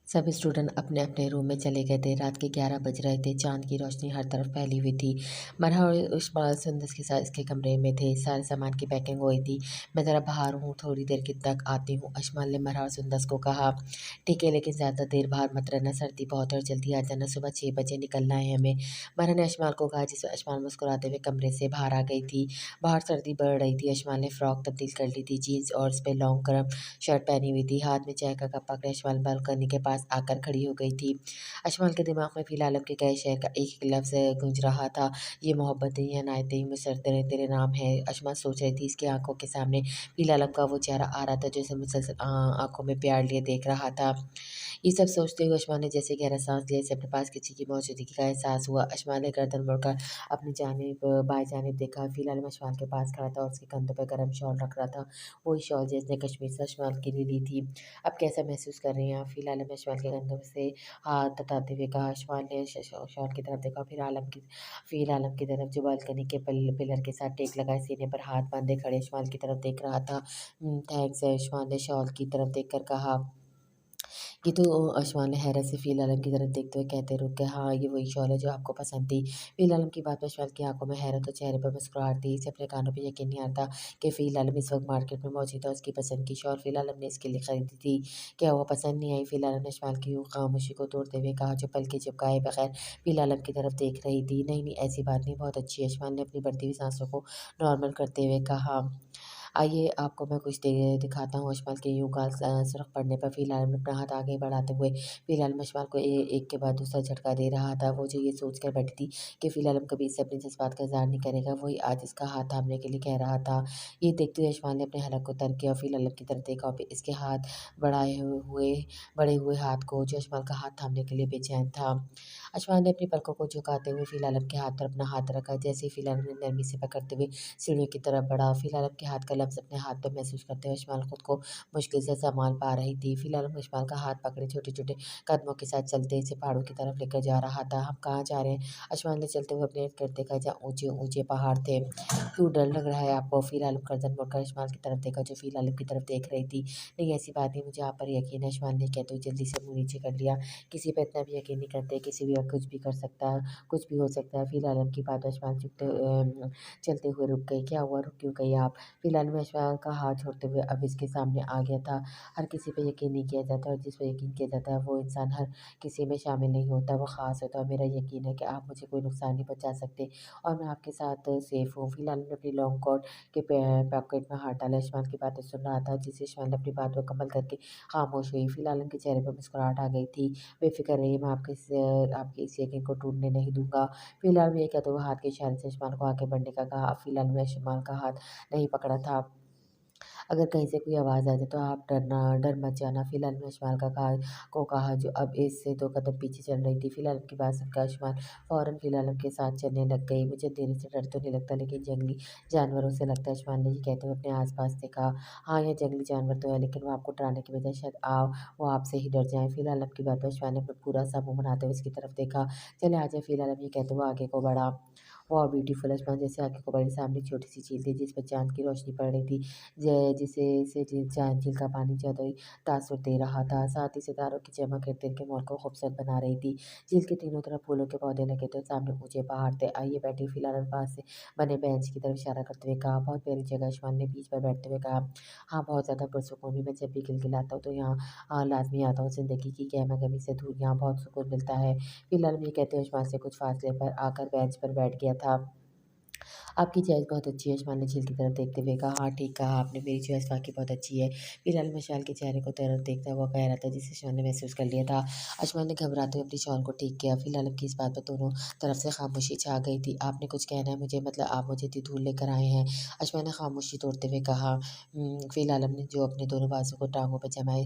सभी स्टूडेंट अपने अपने रूम में चले गए थे। रात के 11 बज रहे थे। चाँद की रोशनी हर तरफ फैली हुई थी। मरहा और उस्मान सुंदस के साथ इसके कमरे में थे। सारे सामान की पैकिंग हुई थी। मैं ज़रा बाहर हूँ, थोड़ी देर के तक आती हूँ, अशमाल ने मरहा और सुंदस को कहा। ठीक है, लेकिन ज़्यादा देर बाहर मत रहना, सर्दी बहुत है और जल्दी आ जाना, सुबह 6 बजे निकलना है हमें। मरहा ने अशमाल को कहा, जिससे अशमाल मुस्कुराते हुए कमरे से बाहर आ गई थी। बाहर सर्दी बढ़ रही थी। अशमाल ने फ्रॉक तब्दील कर ली थी, जीन्स और उस पर लॉन्ग गर्म शर्ट पहनी हुई थी। हाथ में चाय का कप पकड़े अशमाल बालकनी के पास आकर खड़ी हो गई थी। अशमाल के दिमाग में फ़िल आलम के गए शहर का एक एक लफ्ज़ गूंज रहा था। ये मोहब्बतें, ये अनायतें, मुसर तेरे तेरे नाम है। अशमाल सोच रही थी, इसकी आंखों के सामने फ़िल आलम का वो चेहरा आ रहा था जो इसे मुसलसल आंखों में प्यार लिए देख रहा था। ये सब सोचते हुए अशमाल ने जैसे गहरा सांस लिया, इसे अपने पास किसी की मौजूदगी का एहसास हुआ। अशमाल ने गर्दन मुड़कर अपनी जानिब बाएं जानिब देखा। फ़िल आलम अशमाल के पास खड़ा था और उसके कंधों पर गर्म शॉल रख रहा था। वही शॉल जिसने कश्मीर से अशमाल के लिए ली थी। अब कैसा महसूस कर रही हैं आप? फ़िल आलम ने अशमाल के कंधों से हाथ हटाते हुए कहा। अशमाल ने शॉल की तरफ देखा, फिर आलम की तरफ जो बालकनी के पिलर के साथ टेक लगाए सीने पर हाथ बांधे खड़े अशमाल की तरफ देख रहा था। थैंक्स, अशमाल ने शॉल की तरफ देखकर कहा। ये तो अशमाल ने हैरत से फ़िल आलम की तरफ देखते हुए कहते रुक गए, हाँ, ये वही शॉल है जो आपको पसंद थी। फ़िल आलम की बात में अशमाल की आंखों में हैरत और चेहरे पर मुस्कुराहट थी। इसे अपने कानों पे यकीन नहीं आता कि फ़िल आलम इस वक्त मार्केट में मौजूद है। उसकी पसंद की शॉल फ़िल आलम ने इसके लिए खरीदी थी। क्या वो पसंद नहीं आई? फ़िल आलम ने अशमाल की यूँ खामोशी को तोड़ते हुए कहा, जो पलकें झपकाए बगैर फ़िल आलम की तरफ देख रही थी। नहीं नहीं, ऐसी बात नहीं, बहुत अच्छी है। अशमाल ने अपनी बढ़ती हुई सांसों को नॉर्मल करते हुए कहा। आइए, आपको मैं कुछ दिखाता हूँ। अशमाल के यूँ गाल सुर्ख पड़ने पर फ़िल आलम ने अपना हाथ आगे बढ़ाते हुए फ़िल आलम अशमाल को एक के बाद दूसरा झटका दे रहा था। वो जो ये सोचकर बैठी थी कि फ़िल आलम कभी इससे अपने जज़्बात का इज़हार नहीं करेगा, वही आज इसका हाथ थामने के लिए कह रहा था। ये देखते हुए अशमाल ने अपने हलक को तर्क किया और फ़िल आलम की तरफ देखा और फिर इसके हाथ बढ़ाए हुए बढ़े हुए हाथ को, जो अशमाल का हाथ थामने के लिए बेचैन था। अशमाल ने अपनी पलकों को झुकाते हुए फ़िल आलम के हाथ पर अपना हाथ रखा। जैसे ही फ़िल आलम ने नरमी से पकड़ते हुए सीढ़ियों की तरफ बढ़ा। फ़िल आलम के हाथ का लम्स अपने हाथ पर महसूस करते हुए अशमाल खुद को मुश्किल से सँभाल पा रही थी। फ़िल आलम अशमाल का हाथ पकड़े छोटे-छोटे कदमों के साथ चलते इसे पहाड़ों की तरफ लेकर जा रहा था। हम कहाँ जा रहे हैं? अशमाल ने चलते हुए अपने इर्द-गिर्द देखा, जहाँ ऊँचे-ऊँचे पहाड़ थे। क्यों डर लग रहा है आपको? फ़िल आलम गर्दन मुड़कर अशमाल की तरफ देखा, जो फ़िल आलम की तरफ देख रही थी। नहीं, ऐसी बात नहीं, मुझे आप पर यकीन है, अशमाल ने कहते हुए जल्दी से मुँह नीचे कर लिया। किसी पे इतना भी यकीन नहीं करते, किसी भी वक़्त कुछ भी कर सकता है, कुछ भी हो सकता है। फ़िल आलम की बात अशमाल चलते हुए रुक गई। क्या हुआ, रुक क्यों गई आप? फ़िलहाल मैं अशफाक का हाथ छोड़ते हुए अब इसके सामने आ गया था। हर किसी पे यकीन नहीं किया जाता और जिस पे यकीन किया जाता है वो इंसान हर किसी में शामिल नहीं होता, वो ख़ास होता है। मेरा यकीन है कि आप मुझे कोई नुकसान नहीं पहुँचा सकते और मैं आपके साथ सेफ़ हूँ। फ़िलहाल मैं अपनी लॉन्ग कोट के पॉकेट में हाथ डाला इस्माइल की बातें सुन रहा था, जिससे इस्माइल अपनी बात मुकम्मल करके ख़ामोश हुई। फ़िलहाल उनके चेहरे पर मुस्कुराहट आ गई थी। बेफ़िक्र रहिए, मैं आपके इस यकीन को टूटने नहीं दूँगा। फ़िलहाल मैं ये कहते हुए हाथ के इशारे से इस्माइल को आगे बढ़ने का कहा। फ़िलहाल मैं इस्माइल का हाथ नहीं पकड़ा था। अगर कहीं से कोई आवाज़ आ जाए तो आप डर मत जाना। फ़िलहाल मैं इस्माइल को कहा, जो अब इससे 2 कदम पीछे चल रही थी। फ़िलहाल की बात सुनकर इस्माइल फ़ौरन फ़िलहाल के साथ चलने लग गई। मुझे अंधेरे से डर तो नहीं लगता, लेकिन जंगली जानवरों से लगता है, इस्माइल ने ये कहते हुए अपने आस-पास देखा। हाँ, ये जंगली जानवर तो है, लेकिन वो आपको डराने की बजाय शायद वो आपसे ही डर जाएँ। फ़िलहाल की बात पर इस्माइल ने अपना पूरा सा मुँह बनाते हुए इसकी तरफ देखा। चले आ जाएँ, फ़िलहाल ये कहते हुए आगे को बढ़ा। वाह ब्यूटीफुल! इस्माइल जैसे आगे को बढ़े, सामने एक छोटी-सी झील थी जिस पर चाँद की रोशनी पड़ रही थी। जिसे से झील का पानी जादुई तासुर दे रहा था, साथ ही सितारों की चमक इर्द-गिर्द के माहौल को खूबसूरत बना रही थी। झील के तीनों तरफ फूलों के पौधे लगे थे, सामने ऊँचे पहाड़ थे। आइए बैठिए, फ़िलहाल पास से बने बेंच की तरफ इशारा करते हुए कहा। बहुत प्यारी जगह, इस्माइल ने बीच पर बैठते हुए कहा। हाँ, बहुत ज़्यादा पुरसुकून भी, मैं जब भी खिलखिलाता हूँ तो यहाँ लाज़मी आता हूँ। ज़िंदगी की गहमा-गहमी से दूर यहाँ बहुत सुकून मिलता है। फ़िलहाल ये कहते हुए इस्माइल से कुछ फासले पर आकर बेंच पर बैठ गया था। आपकी चॉइस बहुत अच्छी है, इस्माइल ने झील की तरफ देखते हुए कहा। हाँ, ठीक कहा आपने, मेरी चॉइस वाक़ई बहुत अच्छी है। फ़िलहाल मशाल के चेहरे को तरफ देखता हुआ कह रहा था, जिसे इस्माइल ने महसूस कर लिया था। इस्माइल ने घबराते हुए अपनी शॉल को ठीक किया। फ़िलहाल की इस बात पर दोनों तरफ से खामोशी छा गई थी। आपने कुछ कहना है मुझे, मतलब आप मुझे इतनी दूर लेकर आए हैं? इस्माइल ने खामोशी तोड़ते हुए कहा। फ़िलहाल ने जो अपने दोनों बाजुओं को टाँगों पर जमाए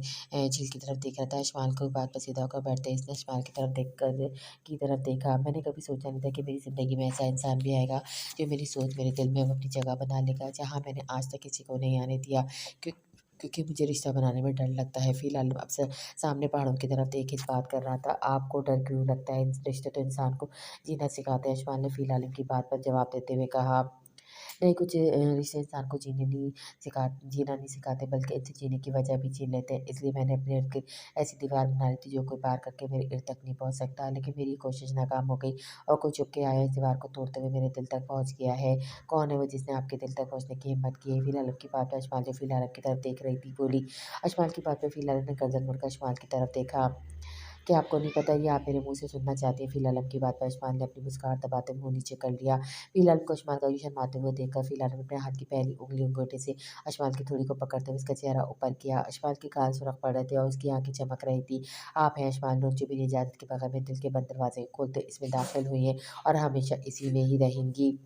झील की तरफ देख रहा था। इस्माइल को बात पर सीधा होकर बैठते ही इसने इस्माइल की तरफ देखा। मैंने कभी सोचा नहीं था कि मेरी ज़िंदगी में ऐसा इंसान भी आएगा जो मेरी सोच, मेरे दिल में वो अपनी जगह बना लेगा, जहाँ मैंने आज तक किसी को नहीं आने दिया। क्यों क्योंकि मुझे रिश्ता बनाने में डर लगता है। फ़िलहाल अब सामने पहाड़ों की तरफ देख इस बात कर रहा था। आपको डर क्यों लगता है? रिश्ते तो इंसान को जीना सिखाते हैं। इस्माइल ने फ़िलहाल की बात पर जवाब देते हुए कहा। नहीं, कुछ रिश्ते इंसान को जीना नहीं सिखाते, बल्कि इनसे जीने की वजह भी छीन लेते हैं। इसलिए मैंने अपने इर्द गिर्द ऐसी दीवार बना ली थी जो कोई पार करके मेरे इर्द तक नहीं पहुँच सकता। लेकिन मेरी कोशिश नाकाम हो गई और कोई छुप के आया इस दीवार को तोड़ते हुए मेरे दिल तक पहुँच गया है। कौन है वो जिसने आपके दिल तक पहुँचने की हिम्मत की है? फ़िलहाल आपकी बात पे अशमाल जो फ़िलहाल आपकी तरफ देख रही थी बोली। अशमाल की बात पे फ़िलहाल ने गर्दन मुड़कर अशमाल की तरफ देखा। क्या आपको नहीं पता ये आप मेरे मुँह से सुनना चाहती हैं? फ़िलहाल की बात पर अशमाल ने अपनी मुस्कान दबाते मुँह नीचे कर लिया। फ़िलहाल को अशमाल का यूँ शर्माते हुए देखकर फ़िलहाल ने अपने हाथ की पहली उँगली अंगूठे से अशमाल की थोड़ी को पकड़ते हुए उसका चेहरा ऊपर किया। अशमाल के गाल सुर्ख पड़ रहे थे और उसकी आँखें चमक रही थी। आप हैं अशमाल नूर जो मेरी इजाज़त के बगैर मेरे दिल के बंद दरवाज़े खोलते इसमें दाखिल हुई हैं और हमेशा इसी में ही रहेंगी।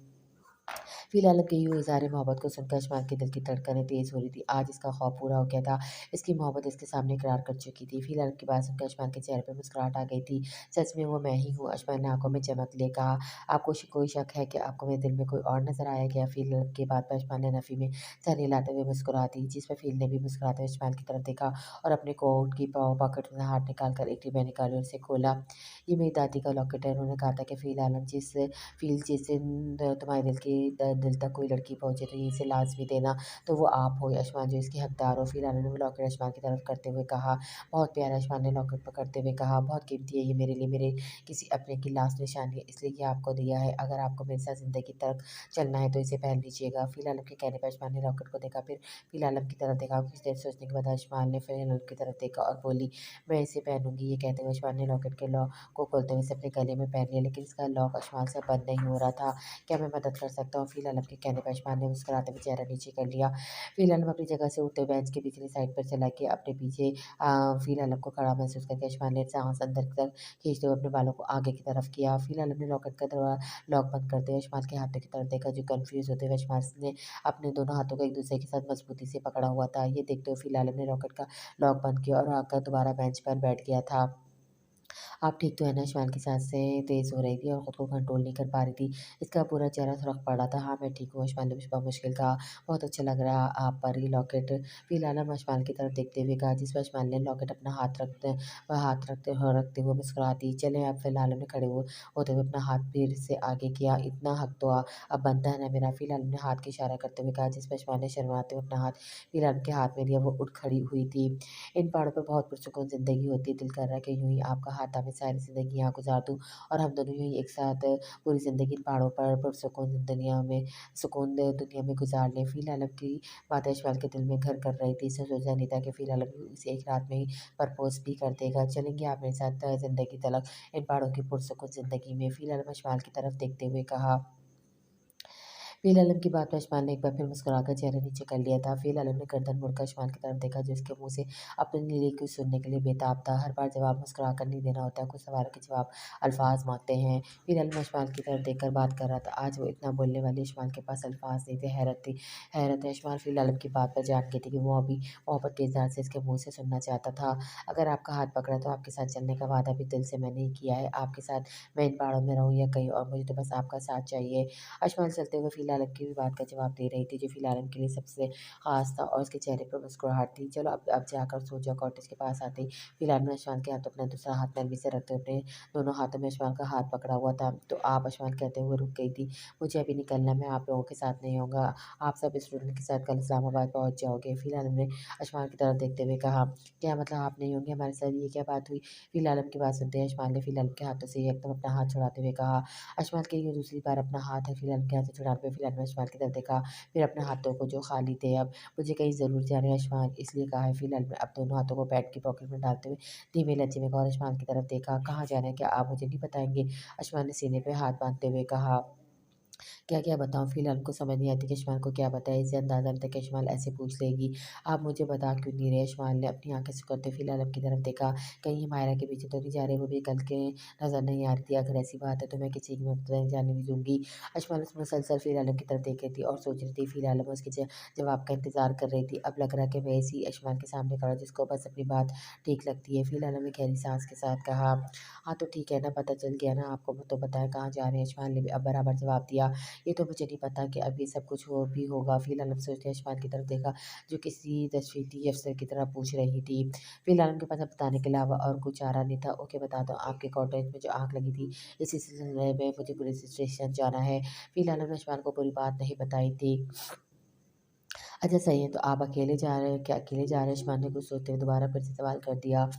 फ़िलहाल अब यूँ इज़हार मोहब्बत को सुनकर अशमात के दिल की धड़कनें तेज़ हो रही थी। आज इसका ख़ौफ पूरा हो गया था। इसकी मोहब्बत इसके सामने इकरार कर चुकी थी। फ़िलहाल की बात सुनकर अशमात के चेहरे पे मुस्कुराहट आ गई थी। सच में वो मैं ही हूँ। अशमात ने आँखों में चमक लिए कहा, आपको कोई शक है कि आपको मेरे दिल में कोई और नज़र आया क्या? फ़िलहाल की बात पर अशमात ने नफ़ी में सर हिलाते हुए मुस्कुरा दी, जिस पर फ़िल ने भी मुस्कुराते हुए अशमात की तरफ देखा और अपने कोट की पॉकेट में हाथ निकाल कर एक डिब्बा निकाली और उसे खोला। ये मेरी दादी का लॉकेट है। उन्होंने कहा था कि फ़िल आलम जिस दिन तुम्हारे दिल तक कोई लड़की पहुँचे तो इसे लाज़मी देना, तो वो आप हो अशमान जो इसकी हकदार हो। फिर उन्होंने वो लॉकेट अशमान की तरफ करते हुए कहा, बहुत प्यारा। अशमान ने लॉकेट पकड़ते हुए कहा, बहुत कीमती है ये मेरे लिए, मेरे किसी अपने की लास्ट निशानी है, इसलिए ये आपको दिया है। अगर आपको मेरे साथ ज़िंदगी तक चलना है तो इसे पहन लीजिएगा। फिर आलम के कहने पर अशमान ने लॉकेट को देखा, फिर आलम की तरफ देखा। कुछ देर सोचने के बाद अशमान ने फिर आलम की तरफ देखा और बोली, मैं इसे पहनूंगी। ये कहते हुए अशमान ने लॉकेट के लॉक को खोलते हुए इसे अपने गले में पहन लिया, लेकिन इसका लॉक अशमान से बंद नहीं हो रहा था। क्या मैं मदद कर सकता हूँ? फ़िलहाल के कहने पर अशमान ने मुस्कुराते हुए चेहरा नीचे कर लिया। फ़िलहाल अपनी जगह से उठते बेंच के पिछली साइड पर चला के अपने पीछे फ़िलहाल को खड़ा महसूस करके अशमान ने साँस अंदर की तरफ खींचते हुए अपने बालों को आगे की तरफ किया। फ़िलहाल अपने लॉकेट का लॉक बंद करते हुए अशमान के हाथों की तरफ देखा, जो कन्फ्यूज़ होते हुए अशमान ने अपने दोनों हाथों को एक-दूसरे के साथ मज़बूती से पकड़ा हुआ था। ये देखते हुए फ़िलहाल ने लॉकेट का लॉक बंद किया और आकर दोबारा बेंच पर बैठ गया था। आप ठीक तो है ना? शिवांग की साँसें तेज़ हो रही थी और खुद को कंट्रोल नहीं कर पा रही थी। इसका पूरा चेहरा सुरख पड़ा था। हाँ, मैं ठीक हूँ, अशमान ने बमुश्किल कहा। बहुत अच्छा लग रहा आप पर ये लॉकेट। फिर आलम अशमान की तरफ देखते हुए कहा, जिस पर अशमान ने लॉकेट अपना हाथ रखते हुए मुस्कुरा दी। चलें अब। फिर आलम ने खड़े होते हुए अपना हाथ फिर से आगे किया। इतना हक तो अब बनता है ना मेरा। फिर आलम ने हाथ की इशारा करते हुए कहा, जिस पर अशमान ने शर्माते हुए अपना हाथ फिर आलम के हाथ में लिया। वो उठ खड़ी हुई थी। इन पहाड़ों पे बहुत पुरसुकून ज़िंदगी होती है। दिल कर रहा है कि यूँ ही आपका हाथ थामे सारी ज़िंदगी यहाँ गुज़ार दूँ और हम दोनों यूँ ही एक साथ पूरी ज़िंदगी इन पहाड़ों पर पुरसुकून दुनिया में गुज़ार लें। फ़िल आलम की बातें अशफाक के दिल में घर कर रही थी। इसने सोचा नहीं था कि फ़िल आलम इसे एक रात में ही प्रपोज़ भी कर देगा। चलेंगे आप मेरे साथ ज़िंदगी तलक इन पहाड़ों की पुरसुकून ज़िंदगी में। फ़िल आलम अशफाक की तरफ देखते हुए कहा। फ़िल आलम की बात पर अशमान ने एक बार फिर मुस्कुराकर चेहरा नीचे कर लिया था। फ़िल आलम ने गर्दन मुड़कर अशमान की तरफ देखा, जो उसके मुँह से अपने लिए कुछ सुनने के लिए बेताब था। हर बार जवाब मुस्कुराकर नहीं देना होता, कुछ सवालों के जवाब अल्फ़ाज़ माँगते हैं। फ़िल आलम अशमान की तरफ देखकर बात कर रहा था। आज वो इतना बोलने वाली अशमान के पास अल्फ़ाज़ नहीं थे, हैरत है। अशमान फ़िल आलम की बात पर जान गई थी कि वो अभी मोहब्बत के इज़हार से इसके मुँह से सुनना चाहता था। अगर आपका हाथ पकड़ा तो आपके साथ चलने का वादा भी दिल से मैंने ही किया है। आपके साथ मैं इन पहाड़ों में रहूँ या कहीं और, मुझे तो बस आपका साथ चाहिए। अशमान चलते हुए फ़िल आलम की भी बात का जवाब दे रही थी, जो फ़िल आलम के लिए सबसे ख़ास था और उसके चेहरे पर मुस्कुराहट थी। चलो अब जाकर सो जाओ। कॉटेज के पास आते ही फ़िल आलम ने अशमान के हाथों अपना दूसरा हाथ नरमी से रखते हुए अपने दोनों हाथों में अशमान का हाथ पकड़ा हुआ था। तो आप, अशमान कहते हुए रुक गई थी। मुझे अभी निकलना है, मैं आप लोगों के साथ नहीं आऊँगा। आप सब स्टूडेंट के साथ कल इस्लामाबाद पहुँच जाओगे। फ़िल आलम ने अशमान की तरफ देखते हुए कहा, क्या मतलब आप नहीं होंगे हमारे साथ? ये क्या बात हुई? फ़िल आलम की बात सुनते ही अशमान ने फ़िल आलम के हाथों से एकदम अपना हाथ छुड़ाते हुए कहा, अशमान के ये दूसरी बार अपना हाथ है फ़िलहाल के हाथ से छुड़ाने पे फ़िलहाल ने अशमान की तरफ देखा, फिर अपने हाथों को जो खाली थे अब, मुझे कहीं ज़रूर जाना है अशमान, इसलिए कहा है। फ़िलहाल में अब दोनों हाथों को पैंट की पॉकेट में डालते हुए धीमे लहजे में कहा और अशमान की तरफ देखा, कहाँ जाना है? क्या आप मुझे नहीं बताएँगे? अशमान ने सीने पे हाथ बाँधते हुए कहा। क्या-क्या बताऊँ? फ़िलहाल उनको समझ नहीं आती कि अशमान को क्या बताएँ, इसे अंदाज़ा नहीं था कि अशमान ऐसे पूछ लेगी। आप मुझे बता क्यों नहीं रहे? अशमान ने अपनी आँखें सिकुड़ते फ़िल आलम की तरफ देखा, कहीं मायरा के पीछे तो नहीं जा रहे? वो भी कल के नज़र नहीं आ रही थी। अगर ऐसी बात है तो मैं किसी की मदद नहीं जाने नहीं दूँगी। अशमान उस मुसलसल फ़िल आलम की तरफ देख रही थी और सोच रही थी। फ़िल आलम उसके जवाब का इंतज़ार कर रही थी। अब लग रहा है कि मैं इसी अशमान के सामने खड़ा हूँ जिसको बस अपनी बात ठीक लगती है। फ़िल आलम ने गहरी साँस के साथ कहा, हाँ, तो ठीक है ना, पता चल गया ना आपको, तो बताएँ कहाँ जा रहे हैं? अशमान ने भी अब बराबर जवाब दिया। ये तो मुझे नहीं पता कि अब ये सब कुछ हो भी होगा। फ़िलहाल हम सोचते हैं आसमान की तरफ देखा, जो किसी तशरीफ़ी अफ़सर की तरह पूछ रही थी। फ़िलहाल उनके पास अब बताने के अलावा और कुछ चारा नहीं था। ओके बता दो, आपके कॉटेज में जो आग लगी थी, इसी सिलसिले में मुझे पुलिस स्टेशन जाना है। फ़िलहाल हमने आसमान को पूरी बात नहीं बताई थी। अच्छा सही है, तो आप अकेले जा रहे हैं क्या? अकेले जा रहे हैं? आसमान ने कुछ सोचते हुए दोबारा फिर से सवाल कर दिया।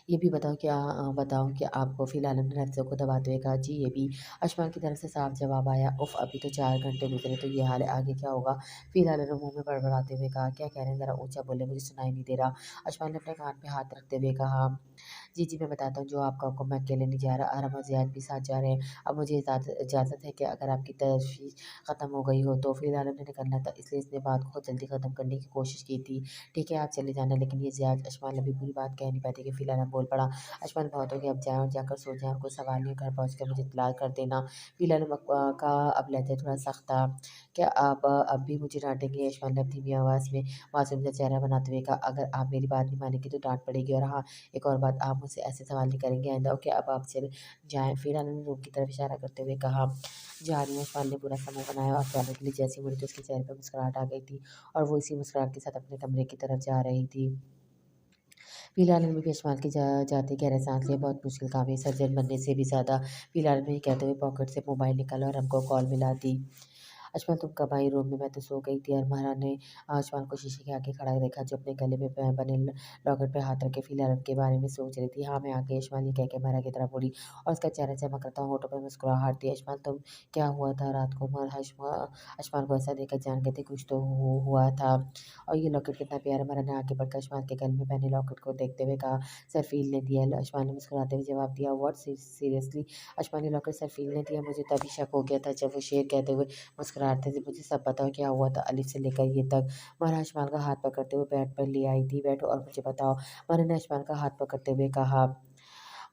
ये भी बताओ कि आपको फ़िलहाल हमने नफ्सों को दबाते हुए कहा, जी ये भी। आसमान की तरफ से साफ जवाब आया, उफ़ अभी तो 4 घंटे गुज़रे तो ये हाल है, आगे क्या होगा? फ़िलहाल ने मुँह में बड़बड़ाते हुए कहा, क्या कह रहे हैं ज़रा ऊँचा बोलें, मुझे सुनाई नहीं दे रहा। आसमान ने अपने कान पे हाथ रखते हुए कहा, जी, जी मैं बताता हूँ, जो आपका हुक्म मैं अकेले नहीं जा रहा, आराम और ज़ियाद भी साथ जा रहे हैं। अब मुझे इजाज़त है कि अगर आपकी तशवीश ख़त्म हो गई हो तो फ़िलहाल हमने निकलना था, इसलिए इसने बात को जल्दी ख़त्म करने की कोशिश की थी। ठीक है, आप चले जाना, लेकिन ये ज़ियाद। आसमान अभी पूरी बात कह नहीं पाती कि फ़िलहाल बोल पड़ा, आसमान बहुत हो गया, अब जाएँ और जाकर सो जाएँ और कोई सवाल नहीं, घर पहुँच कर मुझे इत्तला कर देना। फ़िलहाल का अब लहज़ा थोड़ा सख्त था। क्या आप अब भी मुझे डाँटेंगे? आसमान ने अपनी धीमी आवाज़ में मासूम सा चेहरा बनाते हुए कहा, अगर आप मेरी बात नहीं मानेंगे तो डाँट पड़ेगी, और हाँ, एक और बात, आप मुझसे ऐसे सवाल नहीं करेंगे आइंदा। ओके, अब आप चले जाएँ। फिर उन्होंने रूम की तरफ इशारा करते हुए कहा, जा रही हूँ। आसमान ने पूरा समूह बनाया और जाने के लिए जैसे ही मुड़ी तो उसके चेहरे पर मुस्कुराहट आ गई थी और वो इसी मुस्कुराहट के साथ अपने कमरे की तरफ जा रही थी। फिलहाल में भी आसमान की जाते गहरे सांस लिए, बहुत मुश्किल काम है सर्जन बनने से भी ज़्यादा। फिलहाल में ये कहते हुए पॉकेट से मोबाइल निकाला और हमको कॉल मिला दी। आयुष्मान तुम कब आई रूम में? मैं तो सो गई थी। अरमाना ने आयुष्मान को शीशे के आगे खड़ा देखा, जो अपने गले में बने लॉकेट पे हाथ रखे फ़िलहाल के बारे में सोच रही थी। हाँ, मैं आ गई, आयुष्मान ये कह के मारा की तरफ मुड़ी और उसका चेहरा चमक रहा था, होठों पे मुस्कुराहट थी। आयुष्मान तुम, क्या हुआ था रात को? आयुष्मान को ऐसा देखकर जान गए थे कुछ तो हुआ था। और ये लॉकेट कितना प्यारा। अरमाना ने आगे बढ़कर आयुष्मान के गले में पहने लॉकेट को देखते हुए कहा, सरफील ने दिया। आयुष्मान ने मुस्कुराते हुए जवाब दिया, व्हाट सीरियसली? आयुष्मान ने लॉकेट सरफील ने दिया। मुझे तभी शक हो गया था जब वो शेर कहते हुए मुस्कुराते थे, मुझे सब पता है क्या हुआ था, अलिफ से लेकर ये तक। मैंने आयुष्मान का हाथ पकड़ते हुए बेड पर ले आई थी, बैठो और मुझे बताओ। मैंने आयुष्मान का हाथ पकड़ते हुए कहा,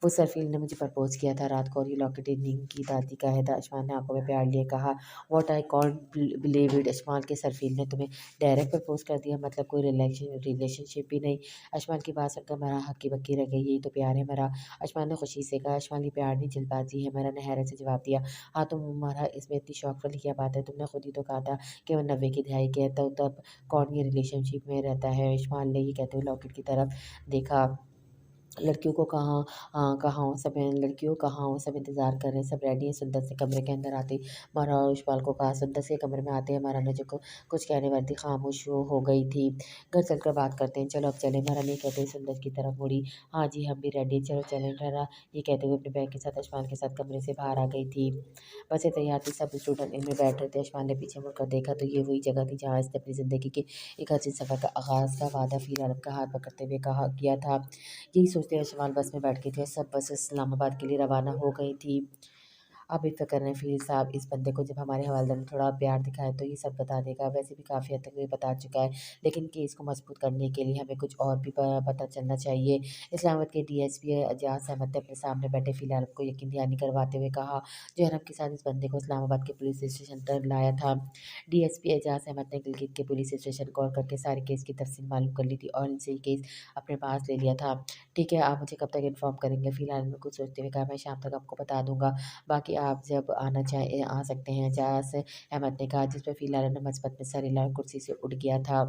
वो सरफील ने मुझे प्रपोज़ किया था रात को और ये लॉकेट नींद की दादी का है। आयुष्मान ने आंखों में प्यार लिए कहा, what I can't believe it. Ayushman के सरफील ने तुम्हें डायरेक्ट प्रपोज़ कर दिया, मतलब कोई रिलेशनशिप भी नहीं? आयुष्मान की बात सुनकर मेरा हक्की बक्की रह गई, यही तो प्यार है मेरा। आयुष्मान ने खुशी से कहा, आयुष्मान ये प्यार नहीं जल्दबाजी है। मेरा ने हैरत से जवाब दिया, हाँ तुम्हारा इसमें इतनी शौक वाली क्या बात है? तुमने खुद ही तो कहा था कि वो 90 की दहाई के है, तो तब कौन ये रिलेशनशिप में रहता है? आयुष्मान ने ये कहते हुए लॉकेट की तरफ देखा। लड़कियों को कहाँ हो सब, लड़कियों कहाँ हो, सब इंतज़ार कर रहे हैं, सब रेडी हैं। सुंदर से कमरे के अंदर आते ही मारा और यशपाल को कहा, सुंदर से कमरे में आते हैं महारानी जी को कुछ कहने वाली थी, खामोश हो गई थी। घर चलकर बात करते हैं, चलो अब चलें। महारानी कहते हुए सुंदर की तरफ मुड़ी, हाँ जी हम भी रेडी हैं, चलो चलें। ठहरा, ये कहते हुए अपने बैग के साथ यशपाल के साथ कमरे से बाहर आ गई थी। बसें तैयार थी, सब स्टूडेंट इनमें बैठ रहे थे। यशपाल ने पीछे मुड़कर देखा तो ये वही जगह थी जहाँ इसने अपनी ज़िंदगी के एक हसीन सफ़र का आगाज़ का वादा फ़िर का हाथ पकड़ते हुए कहा किया था। यही सोचते हुए शमाल बस में बैठ गई थी और सब बस इस्लामाबाद के लिए रवाना हो गई थी। आप बेफ़िक्र रहें फ़ील साहब, इस बंदे को जब हमारे हवालदार ने थोड़ा प्यार दिखाया तो ये सब बता देगा। वैसे भी काफ़ी हद तक ये बता चुका है, लेकिन केस को मज़बूत करने के लिए हमें कुछ और भी पता चलना चाहिए। इस्लामाबाद के डीएसपी एजाज़ अहमद ने अपने सामने बैठे फ़िलहाल को यकीन दहानी करवाते हुए कहा, जहरम के साथ इस बंदे को इस्लामाबाद के पुलिस स्टेशन पर लाया था। डीएसपी एजाज़ अहमद ने गिलगित के पुलिस स्टेशन कॉल करके सारे केस की तफ़सील मालूम कर ली थी और इनसे ये केस अपने पास ले लिया था। ठीक है, आप मुझे कब तक इन्फॉर्म करेंगे? फ़िलहाल मैं कुछ सोचते हुए कहा, मैं शाम तक आपको बता दूँगा। बाकी आप जब आना चाहें आ सकते हैं। एजाज़ अहमद ने कहा, जिस पर फ़िलहाल ने मस्बत में सर हिलाकर कुर्सी से उठ गया था।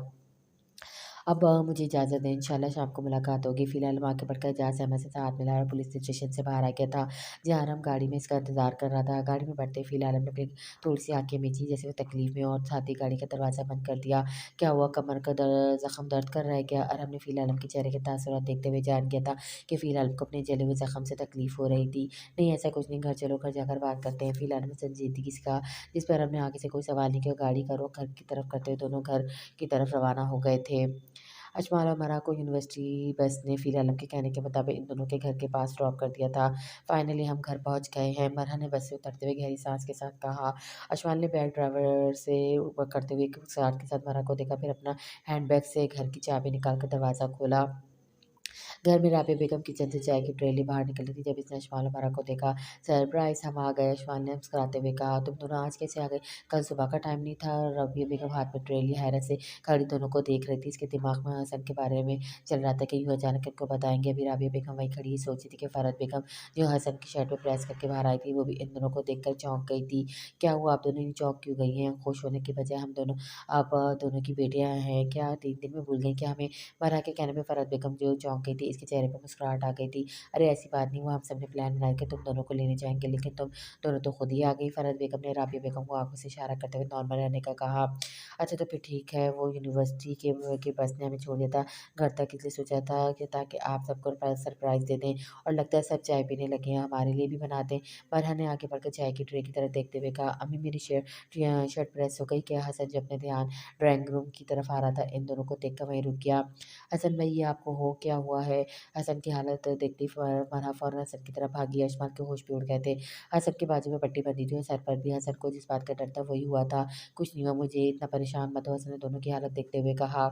अब मुझे इजाज़त दें, इंशाल्लाह शाम को मुलाकात होगी। फ़िलहाल वहाँ के बढ़कर एजाज़ अहमद से हाथ मिलाया और पुलिस स्टेशन से बाहर आ गया था, जहाँ आराम गाड़ी में इसका इंतज़ार कर रहा था। गाड़ी में बैठते ही फ़िलहाल हमने अपनी थोड़ी-सी आँखें मींची, जैसे वो तकलीफ़ में, और साथ ही गाड़ी का दरवाज़ा बंद कर दिया। क्या हुआ, कमर का ज़ख्म दर्द कर रहा है क्या? और हमने फ़िलहाल के चेहरे के तासुरात देखते हुए जान गया था कि फ़िलहाल को अपने जले हुए ज़ख्म से तकलीफ़ हो रही थी। नहीं ऐसा कुछ नहीं, घर चलो, घर जाकर बात करते हैं। फ़िलहाल हमने संजीदगी से कहा, जिस पर हमने आगे से कोई सवाल नहीं किया। गाड़ी का रुख घर की तरफ करते हुए दोनों घर की तरफ रवाना हो गए थे। अजमान और मरा को यूनिवर्सिटी बस ने फ़िर आलम के कहने के मुताबिक इन दोनों के घर के पास ड्रॉप कर दिया था। फाइनली हम घर पहुंच गए हैं। मरहा ने बस से उतरते हुए गहरी सांस के साथ कहा। अजमान ने बैग ड्राइवर से ऊपर करते हुए एक साथ के साथ मरहा को देखा, फिर अपना हैंडबैग से घर की चाबी निकाल कर दरवाज़ा खोला। घर में राबिया बेगम किचन से चाय की ट्रेली बाहर निकली थी जब इसने अशमाल और मरा को देखा। सरप्राइज, हम आ गए, अशमाल ने मुस्कुराते हुए कहा। तुम दोनों आज कैसे आ गए? कल सुबह का टाइम नहीं था? राबिया बेगम हाथ में ट्रेली हैरत से खड़ी दोनों को देख रही थी। इसके दिमाग में हसन के बारे में चल रहा था कि यूँ अचानक इनको बताएंगे। अभी राबिया बेगम वहीं खड़ी सोच रही थी कि फरहत बेगम जो हसन की शर्ट पर प्रेस करके बाहर आई थी वो भी इन दोनों को देखकर चौंक गई थी। क्या हुआ, आप दोनों यूँ चौंक क्यों गई हैं? खुश होने के बजाय हम दोनों आप दोनों की बेटियां हैं क्या? 3 दिन में भूल गई क्या हमें? मरा के कहने में फरहत बेगम जो चौंक गई थी, इसके चेहरे पर मुस्कुराहट आ गई थी। अरे ऐसी बात नहीं हुआ, हम सबने प्लान बनाया कि तुम दोनों को लेने जाएंगे, लेकिन तुम दोनों तो खुद ही आ गई। फरहत बेगम ने राबिया बेगम को आंखों से इशारा करते हुए नॉर्मल रहने का कहा। अच्छा तो फिर ठीक है, वो यूनिवर्सिटी के बस ने हमें छोड़ दिया था घर तक, इसलिए सोचा था कि ताकि आप सबको सरप्राइज दे दें, और लगता है सब चाय पीने लगे हैं, हमारे लिए भी बना दें। फरहा ने आगे बढ़कर चाय की ट्रे की तरफ देखते हुए कहा। अम्मी मेरी शर्ट प्रेस हो गई क्या? हसन जो अपने ध्यान ड्राइंग रूम की तरफ आ रहा था इन दोनों को देखकर वहीं रुक गया। हसन भाई ये आपको हो क्या हुआ है? हसन की हालत देखती फरहा फौरन हसन की तरफ भागी। आसमान के होश भी उड़ गए थे। हसन के बाजू में पट्टी बंधी थी और सर पर भी। हसन को जिस बात का डर था वही हुआ था। कुछ नहीं हुआ मुझे, इतना परेशान मत हो, हसन ने दोनों की हालत देखते हुए कहा।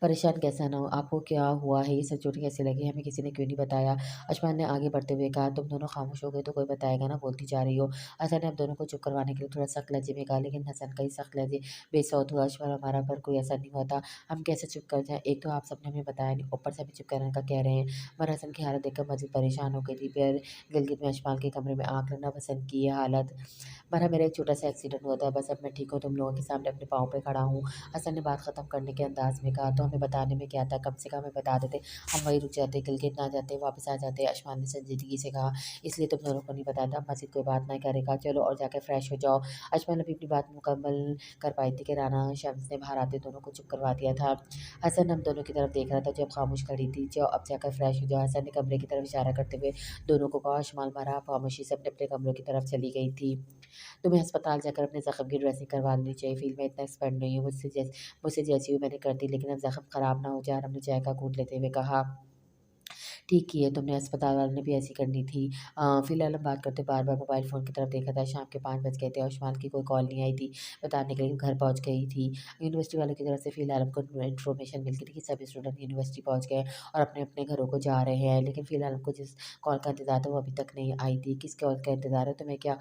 परेशान कैसा ना हो, आपको क्या हुआ है? ये सब चोट कैसे लगी? हमें किसी ने क्यों नहीं बताया? अशमान ने आगे बढ़ते हुए कहा। तुम दोनों खामोश हो गए तो कोई बताएगा ना, बोलती जा रही हो। हसन ने अब दोनों को चुप करवाने के लिए थोड़ा सख्त लहजे में कहा, लेकिन हसन का ही सख्त लहजे बेसौध हुआ। अशमान हमारा पर कोई असर नहीं होता, हम कैसे चुप कर जाएं? एक तो आप सबने हमें बताया नहीं, ऊपर से भी चुप करने का कह रहे हैं। मगर हसन की हालत देखकर मजीद परेशान हो गई थी। फिर गिलगित में अशमान के कमरे में आग लगना, पसंद की ये हालत। मरा मेरा एक छोटा सा एक्सीडेंट हुआ था, बस अब मैं ठीक हूँ, तुम लोगों के सामने अपने पाँव पे खड़ा हूँ। हसन ने बात ख़त्म करने के अंदाज में कहा। तो हमें बताने में क्या था, कम से कम हमें बता देते, हम वहीं रुक जाते, गिलगित ना जाते, वापस आ जाते। अशमान ने संजीदगी से कहा। इसलिए तुम दोनों को नहीं बताया था, मजीद कोई बात नहीं करेगा, चलो और जाकर फ्रेश हो जाओ। अशमान अभी अपनी बात मुकम्मल कर पाई थी कि राना शम्स ने बाहर आते दोनों को चुप करवा दिया था। हसन हम दोनों की तरफ देख रहा था, जब खामोश खड़ी थी। जाओ अब जाकर फ्रेश हो जाओ, हसन ने कमरे की तरफ इशारा करते हुए दोनों को कहा। अशमान मारा खामोशी से अपने अपने कमरों की तरफ चली गई थी। तुम्हें अस्पताल जाकर अपने ज़ख्म की ड्रेसिंग करवा लेनी चाहिए, फील्ड में इतना एक्सपर्ट नहीं हूँ, मुझसे जैसी हुई मैंने कर दी, लेकिन अब ज़ख्म ख़राब ना हो जाए। हमने चाय का घूंट लेते हुए कहा। ठीक की है तुमने, अस्पताल वालों ने भी ऐसी करनी थी। फिलहाल हम बात करते बार बार मोबाइल फ़ोन की तरफ देखा था। शाम के 5 बज गए थे और उस्मान की कोई कॉल नहीं आई थी बताने के लिए घर पहुंच गई थी। यूनिवर्सिटी वालों की तरफ से फिलहाल हमको इन्फॉर्मेशन मिल गई थी कि सभी स्टूडेंट यूनिवर्सिटी पहुंच गए और अपने अपने घरों को जा रहे हैं, लेकिन फिलहाल हमको जिस कॉल का इंतजार था वो अभी तक नहीं आई थी। किस कॉल का इंतजार है तुम्हें? क्या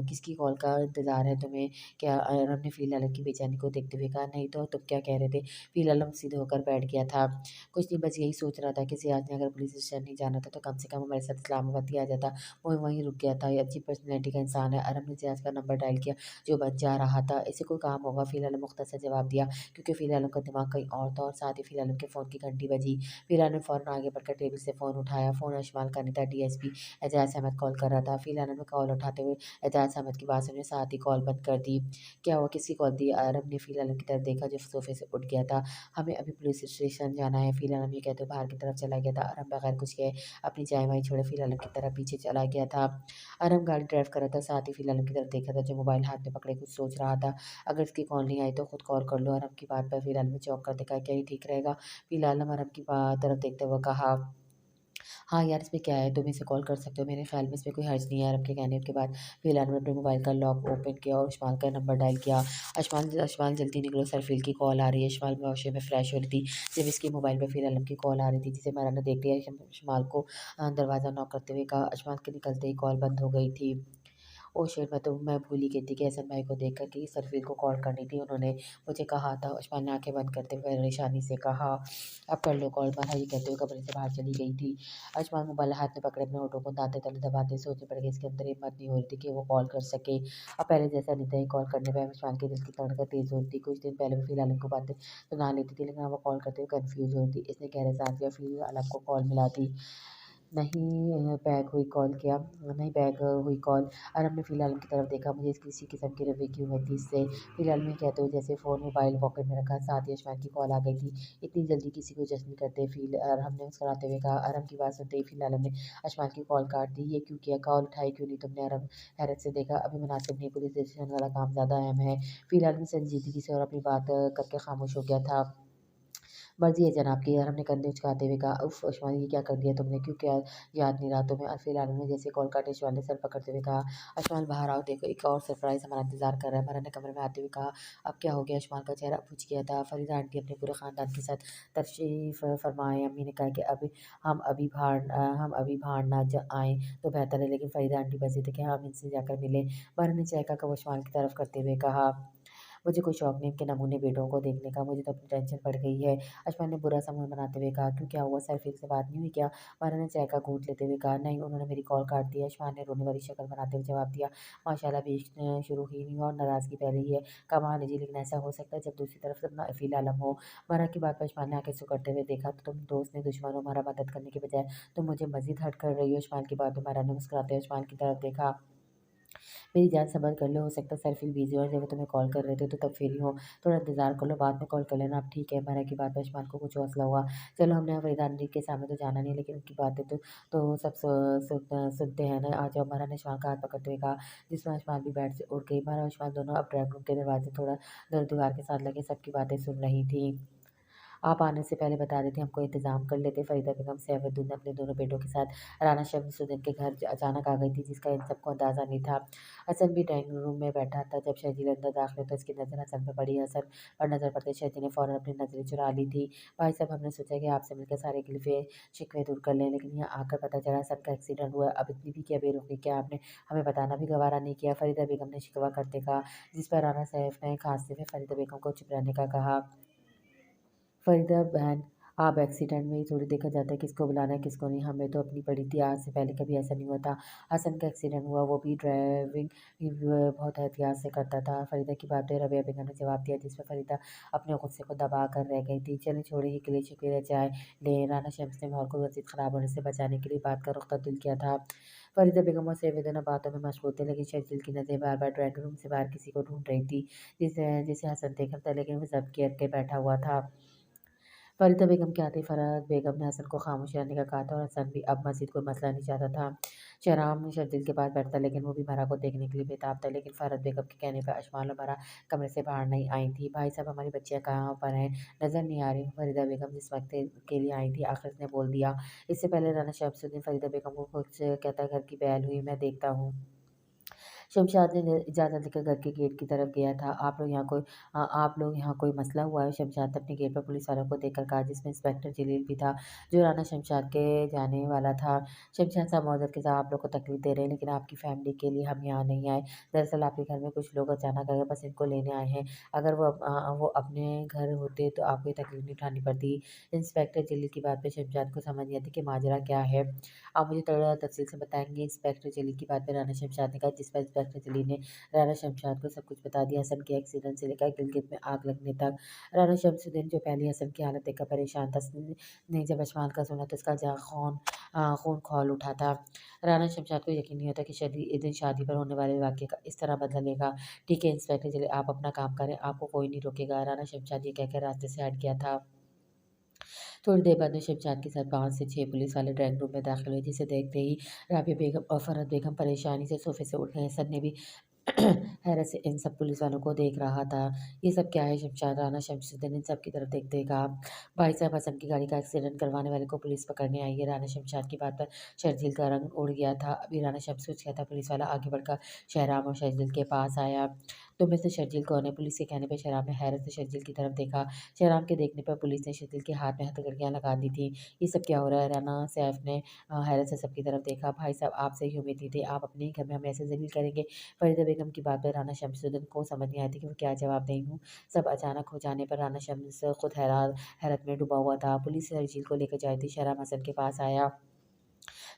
किसकी कॉल का इंतजार है तुम्हें क्या? और हमने फिलहाल की बेचैनी को देखते हुए कहा। नहीं तो तुम क्या कह रहे थे? फिलहाल हम सीधे होकर बैठ गया था। कुछ नहीं, बस यही सोच रहा था कि सियाज ने अगर पुलिस स्टेशन नहीं जाना था तो कम से कम हमारे साथ इस्लामाबाद ही आ जाता। वो वहीं रुक गया था। ये अच्छी पर्सनैलिटी का इंसान है। अरब ने सियाज का नंबर डायल किया जो बच जा रहा था। इससे कोई काम होगा? फिलहाल ने मुख्तसर जवाब दिया, क्योंकि फिलहाल उनका दिमाग कहीं और था। और साथ ही फिलहाल उनके फ़ोन की घंटी बजी। फिलहाल ने फ़ौरन आगे बढ़कर टेबल से फ़ोन उठाया। फ़ोन अशमाल का नहीं था, डीएसपी एजाज अहमद कॉल कर रहा था। फिलहाल ने कॉल उठाते हुए एजाज अहमद की बात सुनी, साथ ही कॉल बंद कर दी। क्या हुआ, किसकी कॉल दी? अरब ने फिलहाल की तरफ देखा जो सोफे से उठ गया था। हमें अभी पुलिस स्टेशन जाना है, फिलहाल हम ये कहते हुए बाहर की तरफ चला गया था। आराम बगैर कुछ कहे अपनी चाय वाय छोड़े फिलहाल की तरफ पीछे चला गया था। आराम गाड़ी ड्राइव कर रहा था, साथ ही फिलहाल की तरफ देखा था जो मोबाइल हाथ में पकड़े कुछ सोच रहा था। अगर इसकी कॉल नहीं आई तो खुद कॉल कर लो। आराम की बात पर फिलहाल में चौंक कर देखा, क्या ही ठीक रहेगा? फिलहाल हम आराम की तरफ देखते हुए कहा। हाँ यार, इसमें क्या है, तुम इसे कॉल कर सकते हो, मेरे ख्याल में इसमें कोई हर्ज नहीं है। आरब के कहने के बाद फिलहाल ने अपने मोबाइल का लॉक ओपन किया और अशमाल का नंबर डायल किया। अशमाल जल्दी निकलो, सरफील की कॉल आ रही है। अशमाल वॉशरूम में फ्रेश हो रही थी जब इसके मोबाइल पर फिलहाल की कॉल आ रही थी, जिसे मरा ने देख लिया। अशमाल को दरवाज़ा नॉक करते हुए कहा। अशमाल के निकलते ही कॉल बंद हो गई थी। Oh shit! मैं भूल ही गई थी कि हसन भाई को देखकर कि सरफील को कॉल करनी थी, उन्होंने मुझे कहा था। उस्मान ने आँखें बंद करते हुए परेशानी से कहा। अब कर लो कॉल, मरहा ये कहते हुए कमरे से बाहर चली गई थी। उस्मान मोबाइल हाथ में पकड़े अपने होठों को दाँतों तले दबाते सोचने पड़ गए, इसके अंदर हिम्मत नहीं हो रही थी कि वो कॉल कर सके। अब पहले जैसा नहीं था, ये कॉल करने पे उस्मान के दिल की धड़कन तेज़ हो रही थी। कुछ दिन पहले वो फिलहाल को बातें सुना लेती थी, लेकिन अब वो कॉल करते हुए कन्फ्यूज़ हो रही थी। इसने गहरे साँस लिया, फिर को कॉल मिला दी। नहीं बैक हुई कॉल। और हमने फ़िलहाल उनकी तरफ देखा, मुझे इस किसी किस्म की रवैये की उम्मीद थी इससे। फ़िलहाल में कहते हुए जैसे फ़ोन मोबाइल पॉकेट में रखा, साथ ही अशफाक की कॉल आ गई थी। इतनी जल्दी किसी को जज नहीं करते फ़ील, और हमने मुस्कुराते हुए कहा। अरम की बात सुनते ही फ़िलहाल हमने अशफाक की कॉल काट दी। ये क्यों किया? कॉल उठाई क्यों नहीं तुमने? अरम हैरत से देखा। अभी मुनासिब नहीं, पुलिस स्टेशन वाला काम ज़्यादा अहम है। फ़िलहाल में संजीदगी से और अपनी बात करके खामोश हो गया था। मर्ज़ी है जनाब की यार, हमने कंधे उचकाते हुए कहा। उफ़ उस्मान, ये क्या कर दिया तुमने? क्यों, क्या याद नहीं रहा तुम्हें? अल्फ़ी आलम ने जैसे कॉल काटे, उस्मान ने सर पकड़ते हुए कहा, उस्मान बाहर आओ, देखो एक और सरप्राइज़ हमारा इंतज़ार कर रहा है। मरा ने कमरे में आते हुए कहा, अब क्या हो गया? उस्मान का चेहरा पूछ गया था। फरीदा आंटी अपने पूरे ख़ानदान के साथ तशरीफ़ फ़रमाएँ। अम्मी ने कहा कि अभी हम अभी बाहर ना आएँ तो बेहतर है, लेकिन फरीदा आंटी बसी थे कि हम इनसे जाकर मिलें। मरा ने चाय का कप उस्मान की तरफ करते हुए कहा, मुझे कोई शौक नहीं इनके नमूने बेटों को देखने का, मुझे तो अपनी टेंशन बढ़ गई है। अशफाक ने बुरा सा मुँह बनाते हुए कहा, क्यों, क्या हुआ? सरफील से बात नहीं हुई क्या? मारा ने चाय का घूँट लेते हुए कहा, नहीं, उन्होंने मेरी कॉल काट दी है। अशफाक ने रोने वाली शक्ल बनाते हुए जवाब दिया, माशाल्लाह, अभी इश्क शुरू ही नहीं हुआ और नाराज़गी पहले ही है। कमाल है जी, लेकिन ऐसा हो सकता है जब दूसरी तरफ से अपना फ़ील आलम हो। मारा की बात पर अशफाक ने आँखें सिकुड़ते हुए देखा, तो तुम दोस्त ने दुश्मन हो, मारा मदद करने के बजाय तुम मुझे मज़ीद हर्ट कर रही हो। अशफाक की बात पर मारा ने मुस्कुराते हुए अशफाक की तरफ देखा, मेरी जान सब्र कर लो, हो सकता है सरफिल बिज़ी हो और जब वो तुम्हें कॉल कर रहे थे तो तब फ्री हो, थोड़ा इंतज़ार कर लो, बाद में कॉल कर लेना। अब ठीक है? मरा की बात पे उस्मान को कुछ हौसला हुआ। चलो, हमने फरीदा आंटी के सामने तो जाना नहीं, लेकिन उनकी बातें तो सब सुनते हैं ना। आ जाओ, मरा ने उस्मान का हाथ पकड़ते हुए कहा, जिसमें उस्मान भी बेड से उठ गई। मरा और उस्मान दोनों अब ड्राइंग रूम के दरवाजे थोड़ा दूर दीवार के साथ लगे सबकी बातें सुन रही थी। आप आने से पहले बता देते, हमको इंतज़ाम कर लेते। फ़रीदा बेगम सैफुद्दीन अपने दोनों बेटों के साथ राना शमसुद्दीन के घर अचानक आ गई थी, जिसका इन सबको अंदाज़ा नहीं था। हसन भी ड्राइंग रूम में बैठा था। जब शर्जील अंदर दाखिल हुआ तो इसकी नज़र हसन पे पड़ी। हसन पर नज़र पड़ते शर्जील ने फ़ौरन अपनी नज़रें चुरा ली थी। भाई साहब, हमने सोचा कि आपसे मिलकर सारे गिल्फ़े शिकवे दूर कर लें, लेकिन यहाँ आकर पता चला हसन का एक्सीडेंट हुआ है। अब इतनी भी क्या बेरुखी, क्या आपने हमें बताना भी गवारा नहीं किया? फ़रीदा बेगम ने शिकवा करते कहा, जिस पर राना सैफ ने खाँसते हुए फ़रीदा बेगम को चुप रहने का कहा। फरीदा बहन, आप एक्सीडेंट में ही थोड़ी देखा जाता है किसको बुलाना है किसको नहीं। हमें तो अपनी पड़ी थी, आज से पहले कभी ऐसा नहीं हुआ था। हसन का एक्सीडेंट हुआ, वो भी ड्राइविंग बहुत एहतियात से करता था। फरीदा की बात पे रबिया बेगम ने जवाब दिया, जिस पर फरीदा अपने गुस्से को दबा कर रह गई थी। चलिए छोड़िए, ये गिले शिकवे चाय ले। राना शम्स ने माहौल को मज़ीद ख़राब होने से बचाने के लिए बात का रुख तब्दील किया था। फरीदा बेगम और सैयद दोनों बातों में मशगूल थे, लेकिन शर्जील की नज़रें बार बार ड्राइंग रूम से बाहर किसी को ढूंढ रही थी, जिसे जिसे हसन देख रहा था, लेकिन वो जब्त करके बैठा हुआ था। फरीदा बेगम के आते ही फ़रहत बेगम ने हसन को खामोश रहने का कहा था और हसन भी अब मज़ीद कोई मसला नहीं चाहता था। शहराम शर्जील के पास बैठा था, लेकिन वो भी मरा को देखने के लिए बेताब था, लेकिन फ़रहत बेगम के कहने पर अशमाल और मरा कमरे से बाहर नहीं आई थी। भाई साहब, हमारी बच्चियाँ कहाँ पर हैं? नज़र नहीं आ रही। फरीदा बेगम जिस वक्त के लिए आई थी आखिर उसने बोल दिया। इससे पहले राना शमसुद्दीन फरीदा बेगम को कुछ कहता घर की बैल हुई, मैं देखता हूँ। शमशाद ने इजाज़त लेकर घर के गेट की तरफ गया था। आप लोग यहाँ कोई मसला हुआ है? शमशाद ने अपने गेट पर पुलिस वालों को देखकर कहा, जिसमें इंस्पेक्टर जलील भी था, जो राना शमशाद के जाने वाला था। शमशाद साहब, मौजूद के साथ आप लोग को तकलीफ़ दे रहे हैं, लेकिन आपकी फैमिली के लिए हम यहाँ नहीं आए। दरअसल आपके घर में कुछ लोग अचानक आ गए, बस इनको लेने आए हैं। अगर वो अपने घर होते तो आपको ये तकलीफ़ नहीं उठानी पड़ती। इंस्पेक्टर जलील की बात पे शमशाद को समझ नहीं आती कि माजरा क्या है। आप मुझे थोड़ा तफ़सील से बताएँगे? इंस्पेक्टर जलील की बात पे राना शमशाद ने कहा, जिस पर इंस्पेक्टर जलील ने राना शमशाद को सब कुछ बता दिया, हसन के एक्सीडेंट से लेकर गिलगित में आग लगने तक। राना शमसुद्दीन, जो पहले हसन की हालत देखकर परेशान था, ने जब अशमाल का सुना तो उसका खून खौल उठा था। राना शमशाद को यकीन नहीं होता कि इस दिन शादी पर होने वाले वाक़ये का इस तरह बदला लेगा। ठीक है इंस्पेक्टर जलील, आप अपना काम करें, आपको कोई नहीं रोकेगा। राना शमशाद ये कहकर रास्ते से हट गया था। थोड़ी देर बाद में शमशाद के साथ 5 से 6 पुलिस वाले ड्राइंग रूम में दाखिल हुए, जिसे देखते ही राबिया बेगम और फरहत बेगम परेशानी से सोफे से उठ गए। हसन ने भी हैरत से इन सब पुलिस वालों को देख रहा था। ये सब क्या है? शमशाद, राना शमसुद्दीन इन सब की तरफ देखते ही कहा, भाई साहब, हसन की गाड़ी का एक्सीडेंट करवाने वाले को पुलिस पकड़ने आई है। राना शमशाद की बात पर शर्जील का रंग उड़ गया था। अभी राना शमस कुछ कहता, पुलिस वाला आगे बढ़कर शहराम और शर्जील के पास आया। तुम में से शर्जील कौन है? पुलिस के कहने पर शहराम ने हैरत से शर्जील की तरफ देखा। शहराम के देखने पर पुलिस ने शर्जील के हाथ में हथकड़ियाँ लगा दी थी। ये सब क्या हो रहा है? राना सैफ ने हैरत से सबकी तरफ देखा। भाई साहब, आपसे ही उम्मीद नहीं थी, आप अपने ही घर में हमें ऐसे ज़लील करेंगे? फरीदा बेगम की बात पर राना शमसुद्दीन को समझ नहीं आई थी कि वो क्या जवाब दें यूँ। सब अचानक हो जाने पर राना शम्स खुद हैरत में डूबा हुआ था। पुलिस शर्जील को लेकर जा रही थी। शहराम हसन के पास आया।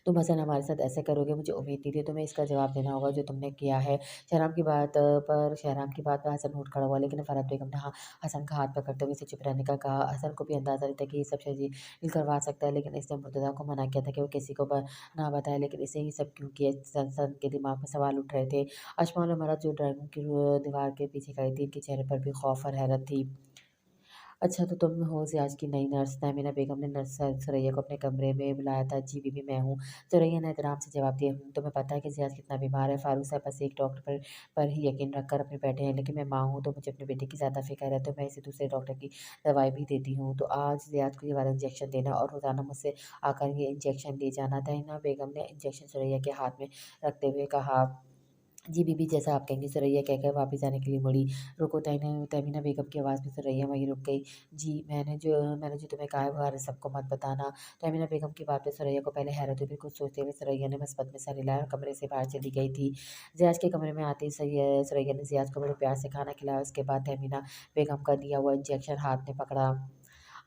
तुम हसन हमारे साथ ऐसे करोगे? मुझे उम्मीद नहीं थी, तुम्हें इसका जवाब देना होगा जो तुमने किया है। शहराम की बात पर हसन उठ खड़ा हुआ, लेकिन फरहत बेगम ने हसन का हाथ पकड़ते हुए उसे चुप रहने का कहा। हसन को भी अंदाज़ा नहीं था कि ये सब शर्जील करवा सकता है, लेकिन इसने मुर्तज़ा को मना किया था कि वो किसी को ना बताए, लेकिन इसे ही सब क्यों किया? सन के दिमाग में सवाल उठ रहे थे। अशमाल और मरद जो ड्राइंग रूम की दीवार के पीछे खड़ी थी, इनके चेहरे पर भी खौफ और हैरत थी। अच्छा तो तुम हो आज की नई नर्स। तहमीना बेगम ने नर्स सुरैया को अपने कमरे में बुलाया था। जी बीबी मैं हूँ। सुरैया ने एहतराम से जवाब दिया, तुम्हें पता है कि ज़ियाद कितना बीमार है। फारूक साहब बस एक डॉक्टर पर ही यकीन रखकर अपने बैठे हैं, लेकिन मैं माँ हूँ तो मुझे अपने बेटे की ज़्यादा फिक्र है, तो मैं इसे दूसरे डॉक्टर की दवाई भी देती हूँ। तो आज ज़ियाद को ये वाला इंजेक्शन देना और रोज़ाना मुझसे आकर ये इंजेक्शन ले जाना। तहमीना बेगम ने इंजेक्शन सुरैया के हाथ में रखते हुए कहा। जी बीबी जैसा आप कहेंगी, सुरैया कहकर वापस जाने के लिए मुड़ी। रुको, तहमीना बेगम की आवाज़ में सुरैया वहीं रुक गई। जी मैंने जो तुम्हें कहा है वो हर सबको मत बताना। तहमीना बेगम की बात पे सुरैया को पहले हैरत हुई, फिर कुछ सोचते हुए सुरैया ने मसबत में सर हिलाया और कमरे से बाहर चली गई थी। ज़ियाद के कमरे में आते ही सुरैया ने ज़ियाद को बड़े प्यार से खाना खिलाया। उसके बाद तहमीना बेगम का दिया हुआ इंजेक्शन हाथ में पकड़ा।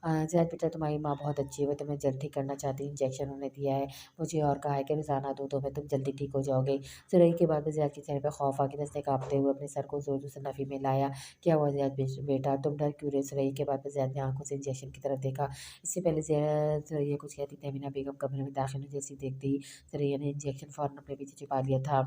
ज़ैद बेटा तुम्हारी माँ बहुत अच्छी है, वो तुम्हें जल्द ठीक करना चाहती है। इंजेक्शन उन्होंने दिया है मुझे और कहा है कि रोज़ाना दो तो मैं तुम जल्दी ठीक हो जाओगे। सुरई के बाद में ज़ैद के चेहरे पर खौफ आ गया। उसने काँपते हुए अपने सर को ज़ोर-ज़ोर से नफ़ी में लाया। क्या हुआ ज़ैद बेटा तुम डर क्यों रहे? सुरई के बाद में ज़ैद ने आँखों से इंजेक्शन की तरफ देखा। इससे पहले सुरैया कुछ कहती तहमीना बेगम कमरे में दाखिल हुई। जैसे ही देखते ही सुरैया ने इंजेक्शन फ़ौरन अपने पीछे छिपा लिया था।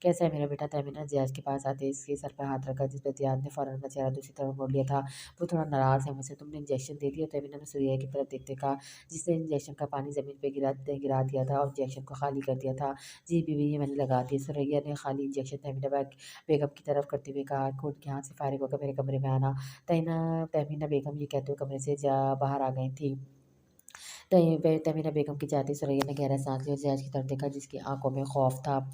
कैसा है मेरा बेटा? तहमीना ने ज़ियाद के पास आते ही इसके सर पर हाथ रखा, जिस पर ज़ियाद ने फ़ौरन अपना चेहरा दूसरी तरफ मोड़ लिया था। वो थोड़ा नाराज़ है मुझसे। तुमने इंजेक्शन दे दिया? तहमीना ने सुरैया की तरफ देखते कहा, जिसने इंजेक्शन का पानी ज़मीन पे गिरा दिया था और इंजेक्शन को खाली कर दिया था। जी बीवी ये मैंने लगा दिया। सुरैया ने खाली इंजेक्शन तहमीना बेगम की तरफ करते हुए कहा, कोर्ट के हाथ से फारिग होकर मेरे कमरे में आना। तहमीना बेगम ये कहते हुए कमरे से बाहर आ गई थी। तहमीना बेगम की जाते ही सुरैया ने गहरा सांस लिया और ज़ैद की तरफ देखा, जिसकी आंखों में खौफ था।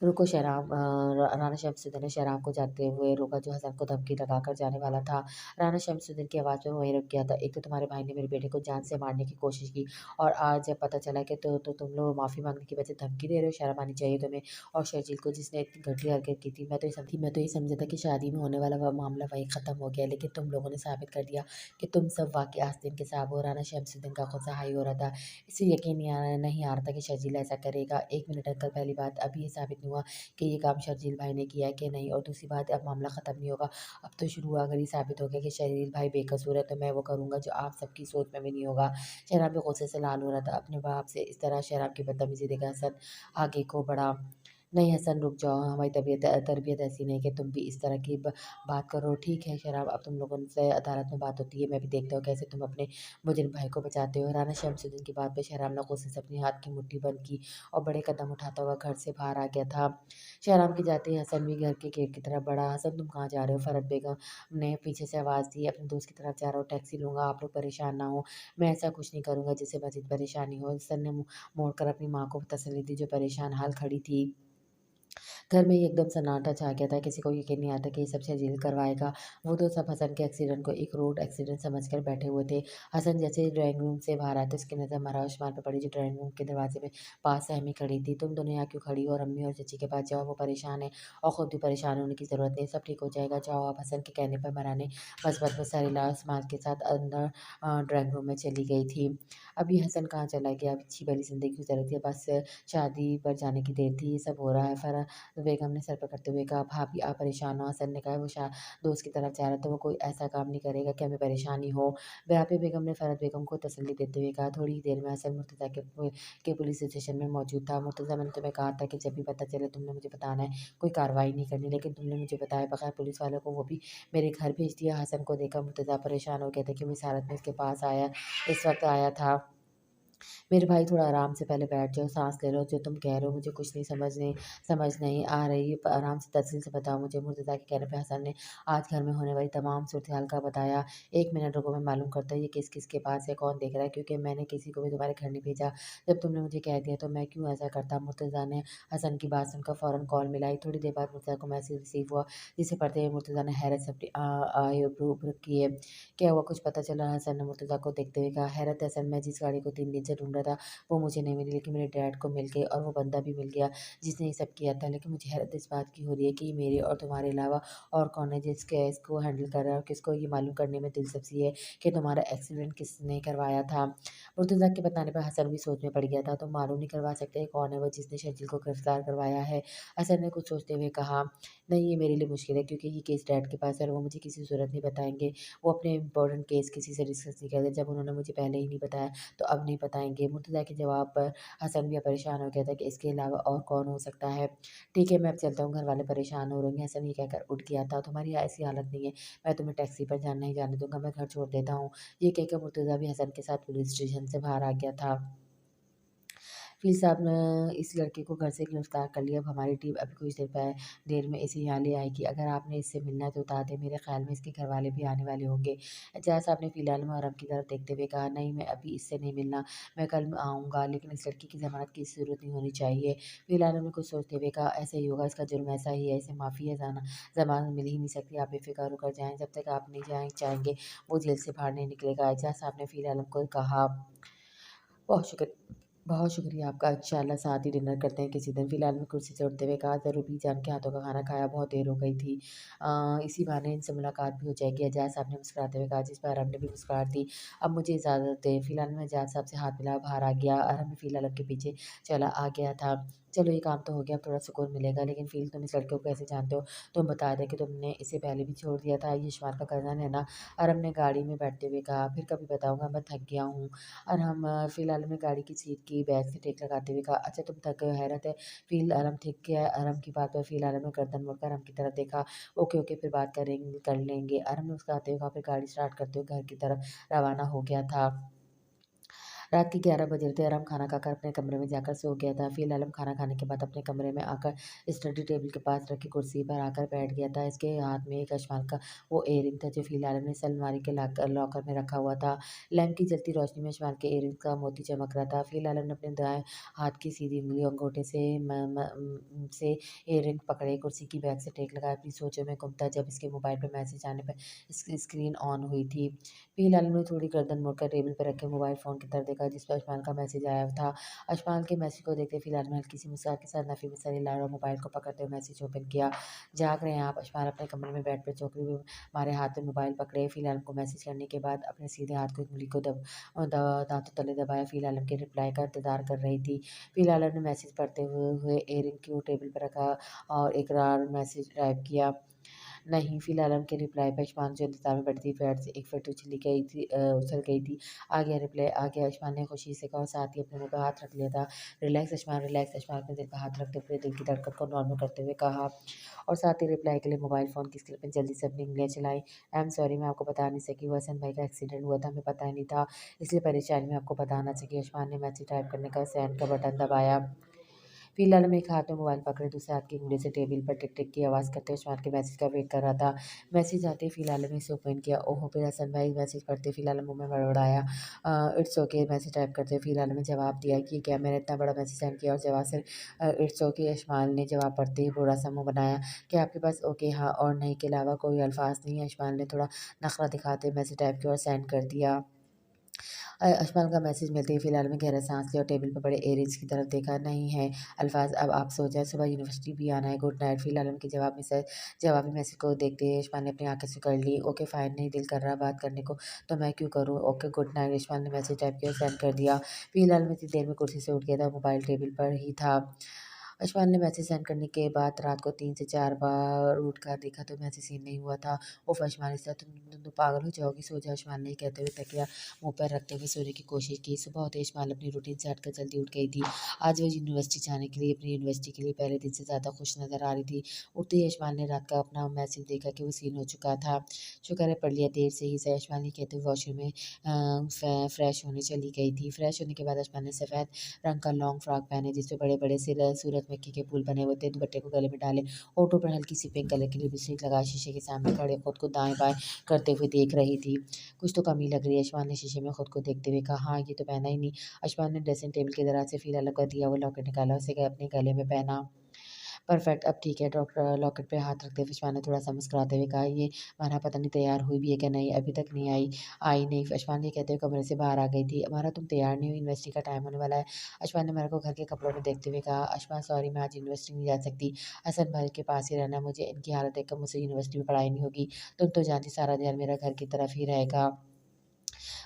रुको शहराम राना शमसुद्दीन ने शहराम को जाते हुए रोका, जो हसन को धमकी लगाकर जाने वाला था। राना शमसुद्दीन की आवाज़ में वहीं रुक गया था। एक तो तुम्हारे भाई ने मेरे बेटे को जान से मारने की कोशिश की, और आज जब पता चला कि तो तुम लोग माफ़ी मांगने की वजह धमकी दे रहे हो। शर्म आनी चाहिए तुम्हें। और शर्जील को जिसने इतनी घटिया हरकत की थी, मैं तो ये समझा था कि शादी में होने वाला मामला वहीं ख़त्म हो गया, लेकिन तुम लोगों ने साबित कर दिया कि तुम सब वाकई आस्तीन के साहब हो। राना शमसुद्दीन का गुस्सा हाई हो रहा था। इसे यकीन नहीं आ रहा था कि शर्जील ऐसा करेगा। एक मिनट अंकल, पहली बात अभी ये साबित नहीं हुआ कि ये काम शर्जील भाई ने किया है कि नहीं, और दूसरी बात अब मामला ख़त्म नहीं होगा। अब तो शुरू हुआ। अगर ये साबित हो गया कि शर्जील भाई बेकसूर है, तो मैं वो करूँगा जो आप सबकी सोच में भी नहीं होगा। शहनाब भी गुस्से से लाल हो रहा था। अपने बाप से इस तरह शहनाब की बदतमीजी देखा हसन आगे को बढ़ा। नहीं हसन रुक जाओ, हमारी तरबियत ऐसी नहीं कि तुम भी इस तरह की बात करो। ठीक है शराब, अब तुम लोगों से अदालत में बात होती है, मैं भी देखता हूँ कैसे तुम अपने मुजरिम भाई को बचाते हो। राना शमसुद्दीन की बात पे शहराम ने गुस्से से अपने हाथ की मुट्ठी बंद की और बड़े कदम उठाता हुआ घर से बाहर आ गया था। शहराम के जाते ही हसन भी घर के गेट की तरफ बढ़ा। हसन तुम कहाँ जा रहे हो? फरहत बेगम ने पीछे से आवाज़ दी। अपने दोस्त की तरफ जा रहा हूँ, टैक्सी लूँगा, आप लोग परेशान ना हो। मैं ऐसा कुछ नहीं करूँगा जिससे मज़ीद परेशानी हो। हसन ने मोड़कर अपनी माँ को तसल्ली दी, जो परेशान हाल खड़ी थी। घर में एकदम सन्नाटा छा गया था। किसी को यकीन नहीं आता कि ये सब शर्जील करवाएगा। वो तो सब हसन के एक्सीडेंट को एक रोड एक्सीडेंट समझकर बैठे हुए थे। हसन जैसे ही ड्राइंग रूम से बाहर आए तो उसकी नज़र मरा उस्मान पर पड़ी, जो ड्राइंग रूम के दरवाजे में पास सहमी खड़ी थी। तुम दोनों यहाँ क्यों खड़ी हो? और अम्मी और चची के पास जाओ, वो परेशान है और खुद भी परेशान होने की ज़रूरत नहीं, सब ठीक हो जाएगा। जाओ आप। हसन के कहने पर मरा ने मस्बत में सर हिलाया, उस्मान के साथ अंदर ड्राइंग रूम में चली गई थी। अभी हसन कहाँ चला गया? अब अच्छी भली ज़िंदगी गुजर रही थी, बस शादी पर जाने की देर थी। ये सब हो रहा है। बेगम ने सर पकड़ते हुए कहा, भाभी आप परेशान हो? हसन ने कहा, वो दोस्त की तरफ जा रहा था, वो कोई ऐसा काम नहीं करेगा कि हमें परेशानी हो। व्यापी बेगम ने फरहत बेगम को तसल्ली देते हुए कहा। थोड़ी ही देर में हसन मुर्तज़ा के पुलिस स्टेशन में मौजूद था। मुर्तज़ा मैंने तुम्हें कहा था कि जब भी पता चले तुमने मुझे बताना है, कोई कार्रवाई नहीं करनी, लेकिन तुमने मुझे बताए बगैर पुलिस वालों को वो भी मेरे घर भेज दिया। हसन को देखा मुर्तज़ा परेशान हो गया था कि मैं इस हालत में इसके पास इस वक्त आया था। मेरे भाई थोड़ा आराम से पहले बैठ जाओ, साँस ले लो। जो तुम कह रहे हो मुझे कुछ नहीं समझ नहीं आ रही। आराम से तफसील से बताओ मुझे। मुर्तज़ा के कहने पे हसन ने आज घर में होने वाली तमाम सूरत-हाल का बताया। 1 मिनट रुको, मैं मालूम करता हूँ ये किसके पास है, कौन देख रहा है, क्योंकि मैंने किसी को भी तुम्हारे घर नहीं भेजा। जब तुमने मुझे कह दिया तो मैं क्यों ऐसा करता? मुर्तज़ा ने हसन की बात सुनकर फ़ौरन कॉल मिलाई। थोड़ी देर बाद मुर्तज़ा को मैसेज रिसीव हुआ, जिसे पढ़ते हुए मुर्तज़ा ने हैरत से अपनी आईब्रो उब्र किए। क्या हुआ, कुछ पता चला? हसन ने मुर्तज़ा को देखते हुए कहा। हैरत हसन, मैं जिस गाड़ी को 3 दिन से ढूँढ रहा था वो मुझे नहीं मिली, लेकिन मेरे डैड को मिल गई और वो बंदा भी मिल गया जिसने ये सब किया था। लेकिन मुझे हैरत इस बात की हो रही है कि मेरे और तुम्हारे अलावा और कौन है जिस केस को हैंडल कर रहा है, और किसको ये मालूम करने में दिलचस्पी है कि तुम्हारा एक्सीडेंट किसने करवाया था। मुर्तज़ा के बताने पर हसन भी सोच में पड़ गया था। तुम मालूम नहीं करवा सकते कौन है वो जिसने शर्जील को गिरफ्तार करवाया है? हसन ने कुछ सोचते हुए कहा, नहीं ये मेरे लिए मुश्किल है, क्योंकि ये केस डैड के पास है और वो मुझे किसी सूरत नहीं बताएंगे। वो अपने इंपॉर्टेंट केस किसी से डिस्कस नहीं करते। जब उन्होंने मुझे पहले ही नहीं बताया तो अब नहीं बताएंगे। मुर्तज़ा के जवाब पर हसन भी परेशान हो गया था कि इसके अलावा और कौन हो सकता है। ठीक है, मैं अब चलता हूँ, घर वाले परेशान हो रहे हैं। हसन ये कहकर उठ गया था, तुम्हारी ऐसी हालत नहीं है, मैं तुम्हें टैक्सी पर नहीं जाने दूँगा, मैं घर छोड़ देता हूँ। ये कहकर मुर्तज़ा भी हसन के साथ पुलिस स्टेशन से बाहर आ गया था। फिर साहब ने इस लड़के को घर से गिरफ्तार कर लिया। अब हमारी टीम अभी कुछ देर में इसे यहाँ ले आएगी। अगर आपने इससे मिलना है तो बता दें, मेरे ख्याल में इसके घर वाले भी आने वाले होंगे। एजाज साहब ने फिलहाल मुहर्रम की तरफ देखते हुए कहा, नहीं, मैं अभी इससे नहीं मिलना, मैं कल आऊँगा, लेकिन इस लड़की की ज़मानत की ज़रूरत नहीं होनी चाहिए। फिलहाल हमने कुछ सोचते हुए कहा, ऐसा ही होगा, इसका जुर्म ऐसा ही है, इसे माफ़ी है, ज़मानत मिल ही नहीं सकती, आप बेफिक्र होकर जाएँ, जब तक आप नहीं चाहेंगे वो जेल से बाहर नहीं निकलेगा। एजाज साहब ने फिलहाल हमको कहा, बहुत शुक्रिया आपका, इंशाल्लाह साथ ही डिनर करते हैं किसी दिन। फिलहाल मैं कुर्सी से उठते हुए कहा, ज़रूर भी जान के हाथों का खाना खाया, बहुत देर हो गई थी। इसी बहाने इनसे मुलाकात भी हो जाएगी। एजाज साहब ने मुस्कुराते हुए कहा, जिस पर अरम ने भी मुस्कुराहट दी। अब मुझे इजाज़त दें। फिलहाल मैं एजाज साहब से हाथ मिला बाहर आ गया। अरम भी फिलहाल उनके पीछे चला आ गया था। चलो ये काम तो हो गया, अब थोड़ा सुकून मिलेगा, लेकिन फ़िल तुम इस लड़के को कैसे जानते हो? तुम बता रहे कि तुमने इसे पहले भी छोड़ दिया था, ये इशमाल का कज़न है ना? अरम ने गाड़ी में बैठते हुए कहा, फिर कभी बताऊँगा, मैं थक गया हूँ। और हम फ़िलहाल में गाड़ी की सीट की बैग से टेक लगाते हुए कहा, अच्छा तुम थक गए हो, हैरत है। फ़िल आलम थक गया है। अरम की बात पर फ़िल आलम ने गर्दन मोड़कर अरम की तरफ देखा। ओके ओके, फिर बात कर लेंगे। अरम ने मुस्कुराते हुए कहा, फिर गाड़ी स्टार्ट करते हुए घर की तरफ रवाना हो गया था। रात के 11 बज रहे थे। आराम खाना खाकर अपने कमरे में जाकर सो गया था। फिर आलम खाना खाने के बाद अपने कमरे में आकर स्टडी टेबल के पास रखी कुर्सी पर आकर बैठ गया था। इसके हाथ में एक अशमाल का वो इयररिंग था जो फिर आलम ने अलमारी के लॉकर में रखा हुआ था। लैंप की जलती रोशनी में अशमाल के इयररिंग का मोती चमक रहा था। फिर आलम ने अपने दाएं हाथ की सीधी उंगली और अंगूठे से इयररिंग पकड़े, कुर्सी की बैक से टेक लगाया, अपनी सोचों में गुम था जब इसके मोबाइल पर मैसेज आने पर इसकी स्क्रीन ऑन हुई थी। फिर आलम ने थोड़ी गर्दन मोड़कर टेबल पर रखे मोबाइल फ़ोन की तरफ देखा जिस पर अशमान का मैसेज आया था। अशमान के मैसेज को देखते फिलहाल में हल्की सी मुस्कान के साथ नफ़ी में सर हिलाया और मोबाइल को पकड़ते हुए मैसेज ओपन किया। जाग रहे हैं आप? अशमान अपने कमरे में बेड पर चौकड़ी में हमारे हाथ में मोबाइल पकड़े। फिलहाल को मैसेज करने के बाद अपने सीधे हाथ को उंगली को दांतों तले दबाया। फिलहाल के रिप्लाई का इंतजार कर रही थी। फिलहाल ने मैसेज पढ़ते हुए एयरिंग को टेबल पर रखा और एक रार मैसेज टाइप किया। नहीं, फिलहाल के रिप्लाई पे अशमान जो इंतज़ार में बैठी थी, बेड से एक फट उछल गई थी। आ गया रिप्लाई, आ गया, अशमान ने खुशी से कहा और साथ ही अपने मुँह पे हाथ रख लिया था। Relax अशमान, relax. अशमान अपने दिल पे हाथ रखते हुए दिल की धड़कन को नॉर्मल करते हुए कहा और साथ ही रिप्लाई के लिए मोबाइल फ़ोन की स्क्रीन पे जल्दी से अपनी उँगलियाँ चलाई। आई एम सॉरी, मैं आपको बता नहीं सकी, वो हसन भाई का एक्सीडेंट हुआ था, हमें पता ही नहीं था, इसलिए परेशानी में आपको बताना चाहिए। अशमान ने मैसेज टाइप करने का सेंड का बटन दबाया। फिलहाल में एक हाथ में मोबाइल पकड़े, दूसरे हाथ की उंगली से टेबल पर टिक टिक की आवाज़ करते हुए उस्मान के मैसेज का वेट कर रहा था। मैसेज आते ही फिलहाल में इसे ओपन किया। ओहो! फिर हसन भाई मैसेज पढ़ते फिलहाल मुँह में बड़बड़ाया। इट्स ओके मैसेज टाइप करते हुए फिलहाल में जवाब दिया कि क्या मैंने इतना बड़ा मैसेज सेंड किया और जवाब सिर्फ इट्स ओके। अशमान ने जवाब पढ़ते ही बुरा सा मुँह बनाया। क्या आपके पास ओके, हाँ और नहीं के अलावा कोई अल्फाज नहीं है? अशमान ने थोड़ा नखरा दिखाते मैसेज टाइप किया और सेंड कर दिया। अशमान का मैसेज मिलते ही फिलहाल में गहरा सांस लिया और टेबल पर पड़े एयररिंग्स की तरफ देखा। नहीं है अल्फाज, अब आप सो जाए, सुबह यूनिवर्सिटी भी आना है, गुड नाइट। फिलहाल उनके जवाबी मैसेज को देखते ही अशमान ने अपनी आंखें सिकुड़ ली। ओके फाइन, नहीं दिल कर रहा बात करने को तो मैं क्यों करूँ? Okay good night. अशमान ने मैसेज टाइप किया और सेंड कर दिया। फिलहाल में इतनी देर में कुर्सी से उठ गया था, मोबाइल टेबल पर ही था। अशमान ने मैसेज सेंड करने के बाद रात को 3 से 4 बार उठकर देखा तो मैसेज सीन नहीं हुआ था। उफ़ अशमान, इस तरह तुम तो पागल हो जाओगी, सो जा। अशमान ने कहते हुए तकिया मुँह पर रखते हुए सोने की कोशिश की। सुबह होते ही अशमान अपनी रूटीन से हटकर जल्दी उठ गई थी। आज वो यूनिवर्सिटी जाने के लिए अपनी यूनिवर्सिटी के लिए पहले दिन से ज़्यादा खुश नज़र आ रही थी। उठते ही अशमान ने रात का अपना मैसेज देखा कि वो सीन हो चुका था। शुक्र है पढ़ लिया देर से ही सही। अशमान ये कहते हुए वॉशरूम में फ्रेश होने चली गई थी। फ्रेश होने के बाद अशमान ने सफ़ेद रंग का लॉन्ग फ्रॉक पहने जिसपे बड़े-बड़े से सूरजमुखी के फूल बने हुए थे। दुपट्टे को गले में डाले, होठों पर हल्की सी पिंक कलर की लिपस्टिक लगाए शीशे के सामने खड़े खुद को दाएँ-बाएँ करते हुए देख रही थी। कुछ तो कमी लग रही है, अशमान ने शीशे में खुद को देखते हुए कहा। हाँ, ये तो पहना ही नहीं। अशमान ने ड्रेसिंग टेबल के दराज से फ़ीला लगा दिया हुआ लॉकेट निकाला, उसे अपने गले में पहना। परफेक्ट, अब ठीक है। डॉक्टर लॉकेट पे हाथ रखते हुए अशमान ने थोड़ा-सा मुस्कुराते हुए कहा, ये माना पता नहीं तैयार हुई भी है क्या नहीं, अभी तक नहीं आई नहीं। अशमान ये कहते हुए कमरे से बाहर आ गई थी। "अमारा तुम तैयार नहीं हुई, यूनिवर्सिटी का टाइम होने वाला है।" अशमान ने अमारा को घर के कपड़ों में देखते हुए कहा। "अशमा सॉरी, मैं आज यूनिवर्सिटी नहीं जा सकती। हसन भाई के पास ही रहना है मुझे, इनकी हालत देखकर मुझसे यूनिवर्सिटी में पढ़ाई नहीं होगी। तुम तो जानती सारा ध्यान मेरा घर की तरफ ही रहेगा।"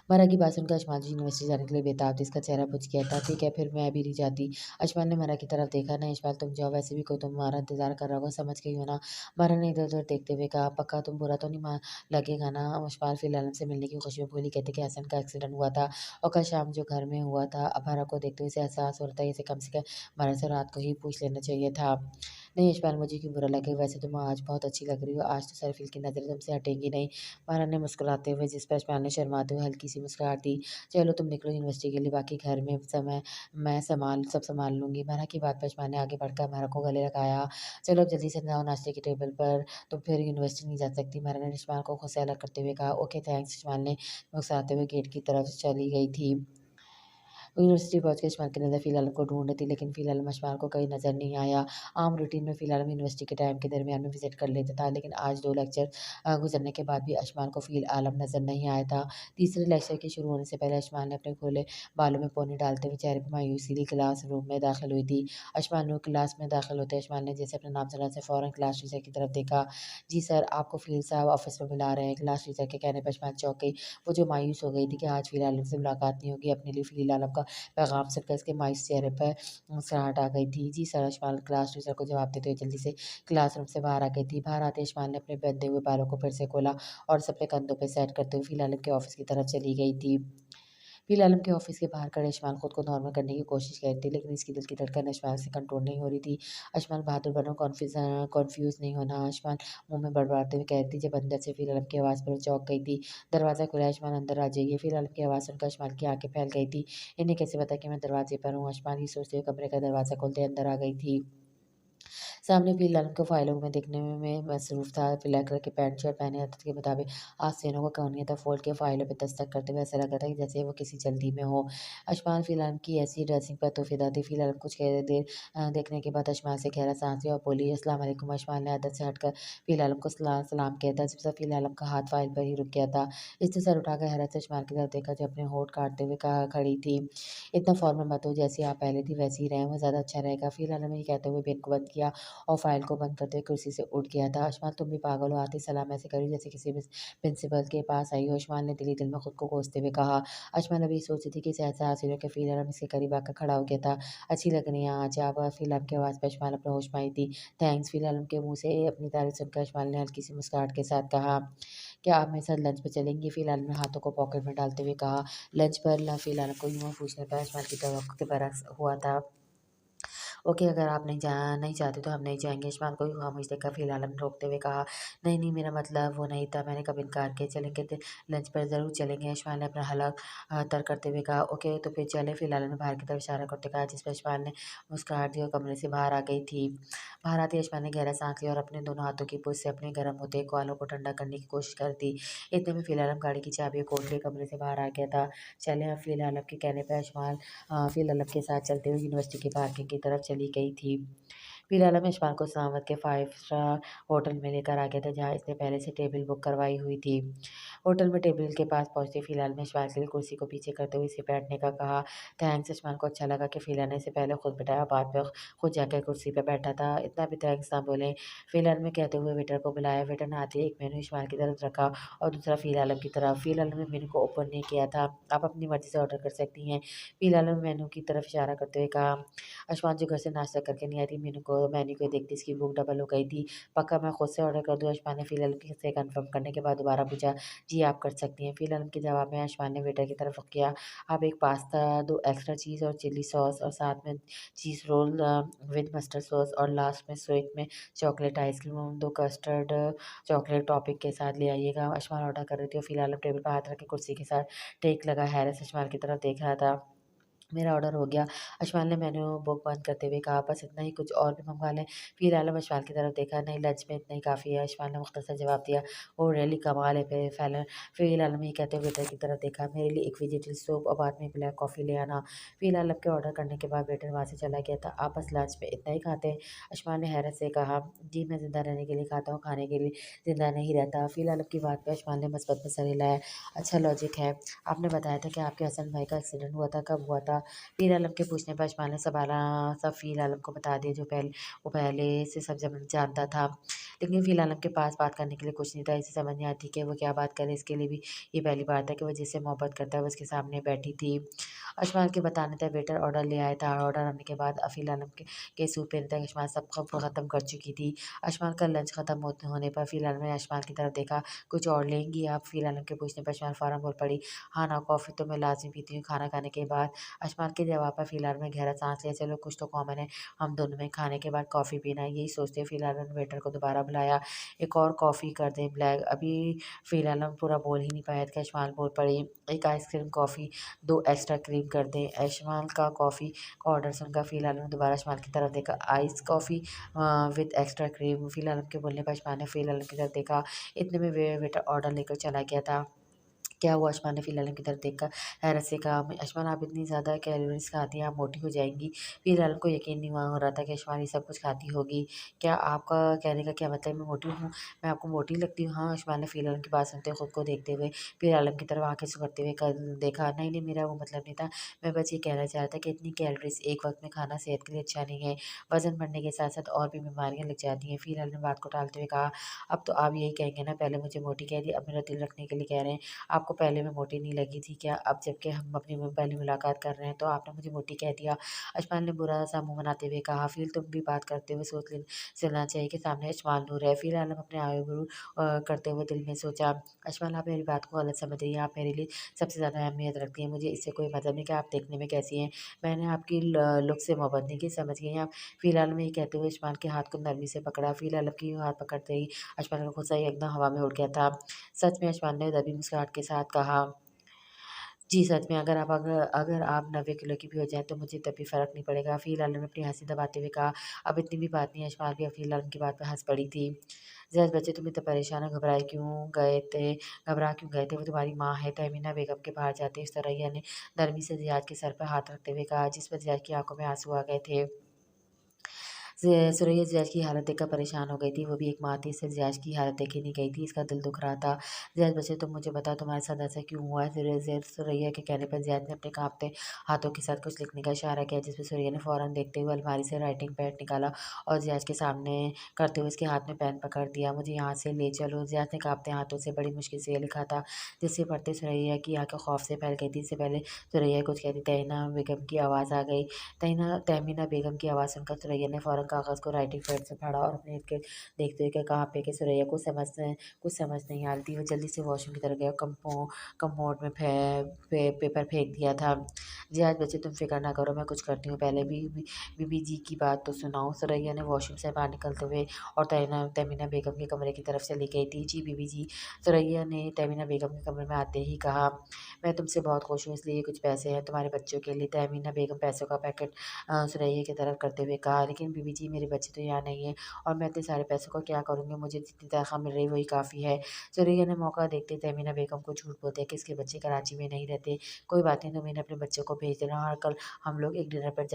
मरा की बात सुनकर अशमाल यूनिवर्सिटी जाने के लिए बेताब थी। इसका चेहरा बुझ गया था। ठीक है फिर मैं भी नहीं जाती। अशमाल ने मरा की तरफ देखा। नहीं अशमाल तुम जाओ, वैसे भी कोई तुम्हारा इंतजार कर रहा होगा, समझ गई हो ना। मरा ने इधर उधर देखते हुए कहा पक्का तुम बुरा तो नहीं लगेगा ना। अशमाल फिर आलम से मिलने की खुशी में बोली, कहते कि हसन का एक्सीडेंट हुआ था और कल शाम जो घर में हुआ था। अब मरा को देखते हुए इसे एहसास हो रहा था, इसे कम से कम मरा से रात को ही पूछ लेना चाहिए था। नहीं यशपाल मुझे क्यों बुरा लगे, वैसे तुम आज बहुत अच्छी लग रही हो, आज तो सरफिल की नज़रें तुमसे हटेंगी नहीं। मारा ने मुस्कुराते हुए, जिस पर यशपाल ने शर्माते हुए हल्की सी मुस्कुराहट दी। चलो तुम निकलो यूनिवर्सिटी के लिए, बाकी घर में समय मैं सब संभाल लूंगी। मारा की बात पर यशपाल ने आगे बढ़कर मारा को गले लगाया। चलो अब जल्दी से जाओ नाश्ते की टेबल पर, तुम फिर यूनिवर्सिटी नहीं जा सकती। मारा ने यशपाल को खुद से अलग करते हुए कहा। Okay thanks. यशपाल ने मुस्कुराते हुए गेट की तरफ चली गई थी। यूनिवर्सिटी पहुंच के अशफाक की नज़र फ़िलहाल को ढूंढ रही थी, लेकिन फ़िलहाल अशफाक को कहीं नज़र नहीं आया। आम रूटीन में फ़िलहाल यूनिवर्सिटी के टाइम के दरमियान में विजिट कर लेता था, लेकिन आज 2 लेक्चर गुजरने के बाद भी अशफाक को फ़िल आलम नज़र नहीं आया था। तीसरे लेक्चर के शुरू होने से पहले अशफाक ने अपने खुले बालों में पोनी डालते हुए चेहरे पर मायूसी ली क्लास रूम में दाखिल हुई थी। अशफाक ने क्लास में दाखिल होते अशफाक ने जैसे अपना नाम सुना से फ़ौरन क्लास टीचर की तरफ देखा। जी सर, आपको फ़ील साहब ऑफिस में बुला रहे हैं। क्लास टीचर के कहने पर अशफाक चौंक गई। वो जो मायूस हो गई थी कि आज फ़िल आलम से मुलाकात नहीं होगी, अपने लिए फ़िल आलम का पैगाम सुनकर इसके मायूस चेहरे पर मुस्कुराहट आ गई थी। जी सर। यशपाल क्लास टीचर को जवाब देते हुए जल्दी से क्लासरूम से बाहर आ गई थी। बाहर आते यशपाल ने अपने बंधे हुए बालों को फिर से खोला और उसे अपने कंधों पर सेट करते हुए फिलहाल के ऑफिस की तरफ चली गई थी। फिलहाल के ऑफिस के बाहर खड़े यशपाल खुद को नॉर्मल करने की कोशिश कर रही थी, लेकिन इसकी दिल की धड़कन यशपाल से कंट्रोल नहीं हो रही थी। यशपाल बहादुर बनो, कॉन्फ्यूज नहीं होना। यशपाल मुंह में बड़बड़ाते हुए कह रही थी, जब अंदर से फिर की आवाज़ पर चौंक गई थी। दरवाज़ा खुला, यशपाल अंदर आ जाइए। फिर की आवाज़ सुनकर यशपाल की आंखें फैल गई थी। इन्हें कैसे पता कि मैं दरवाजे पर हूँ। यशपाल ये सोचते हुए कमरे का दरवाज़ा खोलते अंदर आ गई थी। सामने भी लालन को फाइलों में देखने में मसरूफ था। ब्लैक कलर की पैंट शर्ट पहने, आदत के मुताबिक आज सेनों को कौनिया था फोल्ड के फाइलों पे दस्तक करते हुए ऐसा लगा था कि जैसे वो किसी जल्दी में हो। अशमान फिलहाल की ऐसी ड्रेसिंग पर तो फिदा थी। फिलहाल कुछ देर देखने के बाद अशमान से गहरा सांस लिया और बोली अस्सलाम वालेकुम। अशमान ने आदत से हटकर फिलहाल को सलाम किया था, जब फिलहाल का हाथ फाइल पर ही रुक गया था। इसने सर उठाकर हैरत से अशमान की तरफ देखा जो अपने होठ काटते हुए कहा खड़ी थी। इतना फॉर्मल मत हो, जैसी आप पहले थी वैसी ही रहें, वो ज़्यादा अच्छा रहेगा। फिलहाल ने ये कहते हुए पेन को बंद किया और फाइल को बंद करते हुए कुर्सी से उठ गया था। अशमान तुम भी पागल हो, आती सलाम ऐसे करी जैसे किसी भी प्रिंसिपल के पास आई हो। अशमान ने दिली दिल में खुद को कोसते हुए कहा। अशमान अभी सोच रही थी कि सहसा हासिल के फिर आराम इसके करीब आकर खड़ा हो गया था। अच्छी लग रही है आज आप। फिलहाल की आवाज़ पर अशमान अपने होश में आई थी। थैंक्स। फिलहाल के मुंह से अपनी तारीफ सुनकर अशमान ने हल्की सी मुस्कुराहट के साथ कहा, क्या आप मेरे साथ लंच पर चलेंगी? फिलहाल ने हाथों को पॉकेट में डालते हुए कहा। लंच पर फिलहाल को यूँ पूछने पर अशमान की तवक्को के बरक्स हुआ था। ओके अगर आप नहीं चाहते तो हम नहीं जाएँगे। इस्माइल को भी खामोश देखकर फिलहाल ने रोकते हुए कहा, नहीं, नहीं मेरा मतलब वो नहीं था, मैंने कब इनकार किया, चलेंगे तो लंच पर ज़रूर चलेंगे। इस्माइल ने अपना हलक तर करते हुए कहा, ओके तो फिर चलें। फिलहाल ने बाहर की तरफ इशारा करते कहा, जिस पर इस्माइल ने मुस्कुराहट दी और कमरे से बाहर आ गई थी। बाहर आते ही इस्माइल ने गहरा साँस लिया और अपने दोनों हाथों की पुश से अपने गर्म होते बालों को ठंडा करने की कोशिश कर दी। इतने में फिलहाल गाड़ी की चाबी खोल के कमरे से बाहर आ गया था। चलें अब फिलहाल के कहने पर इस्माइल फिलहाल के साथ चलते हुए यूनिवर्सिटी की पार्किंग की तरफ चली गई थी। फिलहाल में इस्माइल को इस्लामाबाद के 5 स्टार होटल में लेकर आ गया था, जहाँ इसने पहले से टेबल बुक करवाई हुई थी। होटल में टेबल के पास पहुँचते फिलहाल ने इस्माइल के लिए कुर्सी को पीछे करते हुए इसे बैठने का कहा। थैंक्स। इस्माइल को अच्छा लगा कि फिलहाल ने इसे पहले खुद बिठाया, बाद में खुद जाकर कुर्सी पर बैठा था। इतना भी थैंक्स ना बोले। फिलहाल में कहते हुए वेटर को बुलाया। वेटर ने आते ही एक मेनू इस्माइल की तरफ रखा और दूसरा फिलहाल की तरफ। फिलहाल ने मेनू को ओपन नहीं किया था, आप अपनी मर्जी से ऑर्डर कर सकती हैं। फिलहाल ने मेनू की तरफ इशारा करते हुए कहा। अशमान जो घर से नाश्ता करके नहीं आई थी, मेनू को देखते इसकी भूख डबल हो गई थी। पक्का मैं खुद से ऑर्डर कर दूँ? अशमान ने फिलहाल से कंफर्म करने के बाद दोबारा पूछा। जी आप कर सकती हैं। फिलहाल के जवाब में अशमान ने वेटर की तरफ रुख किया। आप एक पास्ता, 2 एक्स्ट्रा चीज़ और चिली सॉस और साथ में cheese roll with mustard sauce और लास्ट में स्वीट में चॉकलेट आइसक्रीम और 2 कस्टर्ड चॉकलेट टॉपिंग के साथ ले आइएगा। अशमान ऑर्डर कर रही थी और फिलहाल टेबल पर हाथ रख के कुर्सी के साथ टेक लगा हैरत से अशमान की तरफ देख रहा था। मेरा ऑर्डर हो गया। अशमाल ने मेनू बुक बंद करते हुए कहा, बस इतना ही, कुछ और भी मँगवा लें? फिर आलम अशमाल की तरफ देखा, नहीं लंच में इतना ही काफ़ी है। अशमाल ने मुख्तसर जवाब दिया, ओह रियली कमाल है। फिर आलम ये कहते हुए वेटर की तरफ देखा, मेरे लिए एक वेजिटेबल सूप और बाद में ब्लैक कॉफ़ी ले आना। फिर आलम के ऑर्डर करने के बाद वेटर वहाँ से चला गया था। आप बस लंच में इतना ही खाते हैं? अशमाल ने हैरत से कहा, जी मैं ज़िंदा रहने के लिए खाता हूँ, खाने के लिए ज़िंदा नहीं रहता। फिर आलम की बात पे अशमाल ने मस्बत में सर हिलाया। अच्छा लॉजिक है। आपने बताया था कि आपके हसन भाई का एक्सीडेंट हुआ था, कब हुआ था? फ़िर आलम के पूछने पर इस्माइल ने सब फ़ील आलम को बता दिया, जो वो पहले से सब जब जानता था। लेकिन फ़िलहाल उनके पास बात करने के लिए कुछ नहीं था। इसे समझ नहीं आती कि वो क्या बात करे, इसके लिए भी ये पहली बार था कि वो जिससे मोहब्बत करता है वो उसके सामने बैठी थी। अशमाल के बताने तक वेटर ऑर्डर ले आया था। ऑर्डर आने के बाद फ़िलहाल के सूप पीने तक अशमाल सब ख़त्म कर चुकी थी। अशमाल का लंच ख़त्म होने पर फ़िलहाल मैंने अशमाल की तरफ देखा, कुछ और लेंगी आप? फ़िलहाल के पूछने पर अशमाल फ़ौरन बोल पड़ी, हाँ ना, कॉफ़ी तो मैं लाज़मी पीती हूँ खाना खाने के बाद। अशमाल के जवाब पर फ़िलहाल में गहरा साँस लिया, चलो कुछ तो कॉमन है हम दोनों में, खाने के बाद कॉफ़ी पीना है। यही सोचते हुए फ़िलहाल मैंने वेटर को दोबारा बुलाया, एक और कॉफ़ी कर दें ब्लैक। अभी फ़िलहाल हम पूरा बोल ही नहीं पाया था कि अशमाल बोल पड़ी, एक आइसक्रीम कॉफ़ी 2 एक्स्ट्रा क्रीम कर दें। अशमाल का कॉफ़ी का ऑर्डर सुनकर फ़िलहाल ने दोबारा अशमाल की तरफ देखा, ice coffee with extra cream. फ़िलहाल के बोलने पर अशमाल ने फ़िलहाल की तरफ देखा, इतने में वेटर ऑर्डर लेकर चला गया था। क्या हुआ? अशमान ने फ़िर ललन की तरफ देखकर हैरत से कहा, अशमान आप इतनी ज़्यादा कैलोरीज़ खाती हैं, आप मोटी हो जाएँगी। फिर ललन को यकीन नहीं हुआ हो रहा था कि अशमान ये सब कुछ खाती होगी। क्या आपका कहने का क्या मतलब है मैं मोटी हूँ? मैं आपको मोटी लगती हूँ? हाँ, अशमान ने फ़िर ललन की बात सुनते खुद को देखते हुए फिर आलम की तरफ आँखें सुड़कते हुए कर देखा। नहीं, नहीं, मेरा वो मतलब नहीं था। मैं बस ये कहना चाह रहा था कि इतनी कैलोरीज़ एक वक़्त में खाना सेहत के लिए अच्छा नहीं है। वज़न बढ़ने के साथ-साथ और भी बीमारियाँ लग जाती हैं। फिर ललन ने बात को टालते हुए कहा, अब तो आप यही कहेंगे ना, पहले मुझे मोटी कह दिया, अब मेरा दिल रखने के लिए कह रहे हैं। आपको पहले मैं मोटी नहीं लगी थी क्या? अब जबकि हम अपनी पहली मुलाकात कर रहे हैं तो आपने मुझे मोटी कह दिया। अशमान ने बुरा-सा मुँह बनाते हुए कहा, फ़िर तुम भी बात करते हुए सोच चलना चाहिए कि सामने अशमान नूर है। फिर आलम अपने आईब्रो करते हुए दिल में सोचा, अशमान आप मेरी बात को गलत समझ रही हैं, आप मेरे लिए सबसे ज़्यादा अहमियत रखती हैं। मुझे इससे कोई मतलब नहीं कि आप देखने में कैसी हैं। मैंने आपकी लुक से मोहब्बत नहीं की, समझ गई हैं आप? फिलहाल में ये कहते हुए अशमान के हाथ को नरमी से पकड़ा। फिर आलम की हाथ पकड़ते ही अशमान का गुस्सा एकदम हवा में उड़ गया था। सच में? अशमान ने दबी मुस्कुराहट के साथ कहा। जी, सच में अगर अगर आप 90 किलो की भी हो जाएँ तो मुझे तब भी फ़र्क नहीं पड़ेगा। फ़िलहाल ने अपनी हँसी दबाते हुए कहा, अब इतनी भी बात नहीं है। अशमाल भी फ़िलहाल उनकी बात पे हँस पड़ी थी। ज़ैज़ बच्चे तुम इतने परेशान और घबरा क्यों गए थे? वो तुम्हारी माँ है। तहमीना बेगम के बाहर जाते ही सुरैया ने नरमी से ज़ियाद के सर पर हाथ रखते हुए कहा, जिस पर ज़ियाद की आँखों में आँसू आ गए थे। सुरैया ज़ियाज की हालत देखकर परेशान हो गई थी। वो भी एक माँ थी, इससे ज़ियाज की हालत देखी नहीं गई थी। इसका दिल दुख रहा था। ज़ियाज बच्चे तुम मुझे बताओ तुम्हारे साथ ऐसा क्यों हुआ है? सुरैया के कहने पर ज़ियाज ने अपने काँपते हाथों के साथ कुछ लिखने का इशारा किया, जिस पे सुरैया ने फ़ौरन देखते हुए अलमारी से राइटिंग पैड निकाला और ज़ियाज के सामने करते हुए उसके हाथ में पेन पकड़ दिया। मुझे यहाँ से ले चलो। ज़ियाज ने काँपते हाथों से बड़ी मुश्किल से ये लिखा था, जिससे पढ़ते सुरैया की आँखें खौफ से फैल गई थी। इससे पहले सुरैया कुछ कहती तहमीना बेगम की आवाज़ आ गई। तहमीना बेगम की आवाज़ सुनकर सुरैया ने फ़ौरन कागज़ को राइटिंग पैड से फाड़ा और अपने इर्द-गिर्द देखते हुए कहा, कहाँ पे कि सुरैया को कुछ समझ नहीं आ रही थी। वो जल्दी से वॉशरूम की तरफ गया, कमोड में पेपर फेंक दिया था। जी, आज बच्चे तुम फ़िक्र ना करो, मैं कुछ करती हूँ। पहले बीबी जी की बात तो सुनाओ। सुरैया ने वॉशरूम से बाहर निकलते हुए और तहमीना बेगम के कमरे की तरफ चली गई थी। जी बीबी जी, सुरैया ने तहमीना बेगम के कमरे में आते ही कहा, मैं तुमसे बहुत खुश हूँ, इसलिए कुछ पैसे हैं तुम्हारे बच्चों के लिए। तहमीना बेगम पैसों का पैकेट सुरैया की तरफ करते हुए कहा, लेकिन बीबी जी मेरे बच्चे तो यहाँ नहीं हैं और मैं इतने सारे पैसों का क्या करूँगी? मुझे जितनी तनख्वाह मिल रही है वही काफ़ी है। सुरैया ने मौका देखते तहमीना बेगम को झूठ बोल दिया कि इसके बच्चे कराची में नहीं रहते। कोई बात नहीं, तुम इन्हें अपने बच्चों को भेज देना और कल हम लोग एक डिनर पर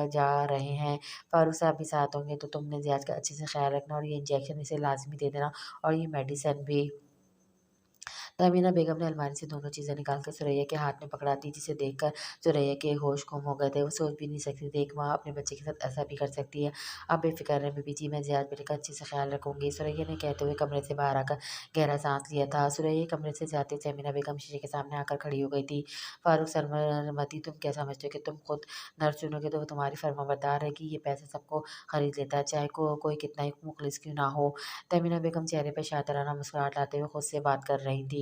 जा रहे हैं। फारूक साहब भी साथ होंगे तो तुमने ज़ियाद का अच्छे से ख्याल रखना और ये इंजेक्शन इसे लाज़मी दे देना और ये मेडिसिन भी। तहमीना बेगम ने अलमारी से दोनों चीज़ें निकाल कर सुरैया के हाथ में पकड़ा दी, जिसे देखकर सुरैया के होश गुम हो गए थे। वो सोच भी नहीं सकती थी एक माँ अपने बच्चे के साथ ऐसा भी कर सकती है। आप बेफ़िक्र रहें बीबी जी, मैं ज़ियाद बेटे का अच्छे से ख़्याल रखूँगी, सुरैया ने कहते हुए कमरे से बाहर आकर गहरा साँस लिया था। सुरैया कमरे से जाते तहमीना बेगम शीशे के सामने आकर खड़ी हो गई थी। फारूक सरमदी, तुम क्या समझते हो कि तुम खुद नर्स चुनोगे तो वो तुम्हारी फर्माबरदार है कि ये पैसे सबको खरीद लेता है, चाहे कोई कितना ही मुखलिस क्यों ना हो। तहमीना बेगम चेहरे पे शातिराना मुस्कुराहट लाते हुए खुद से बात कर रही थी।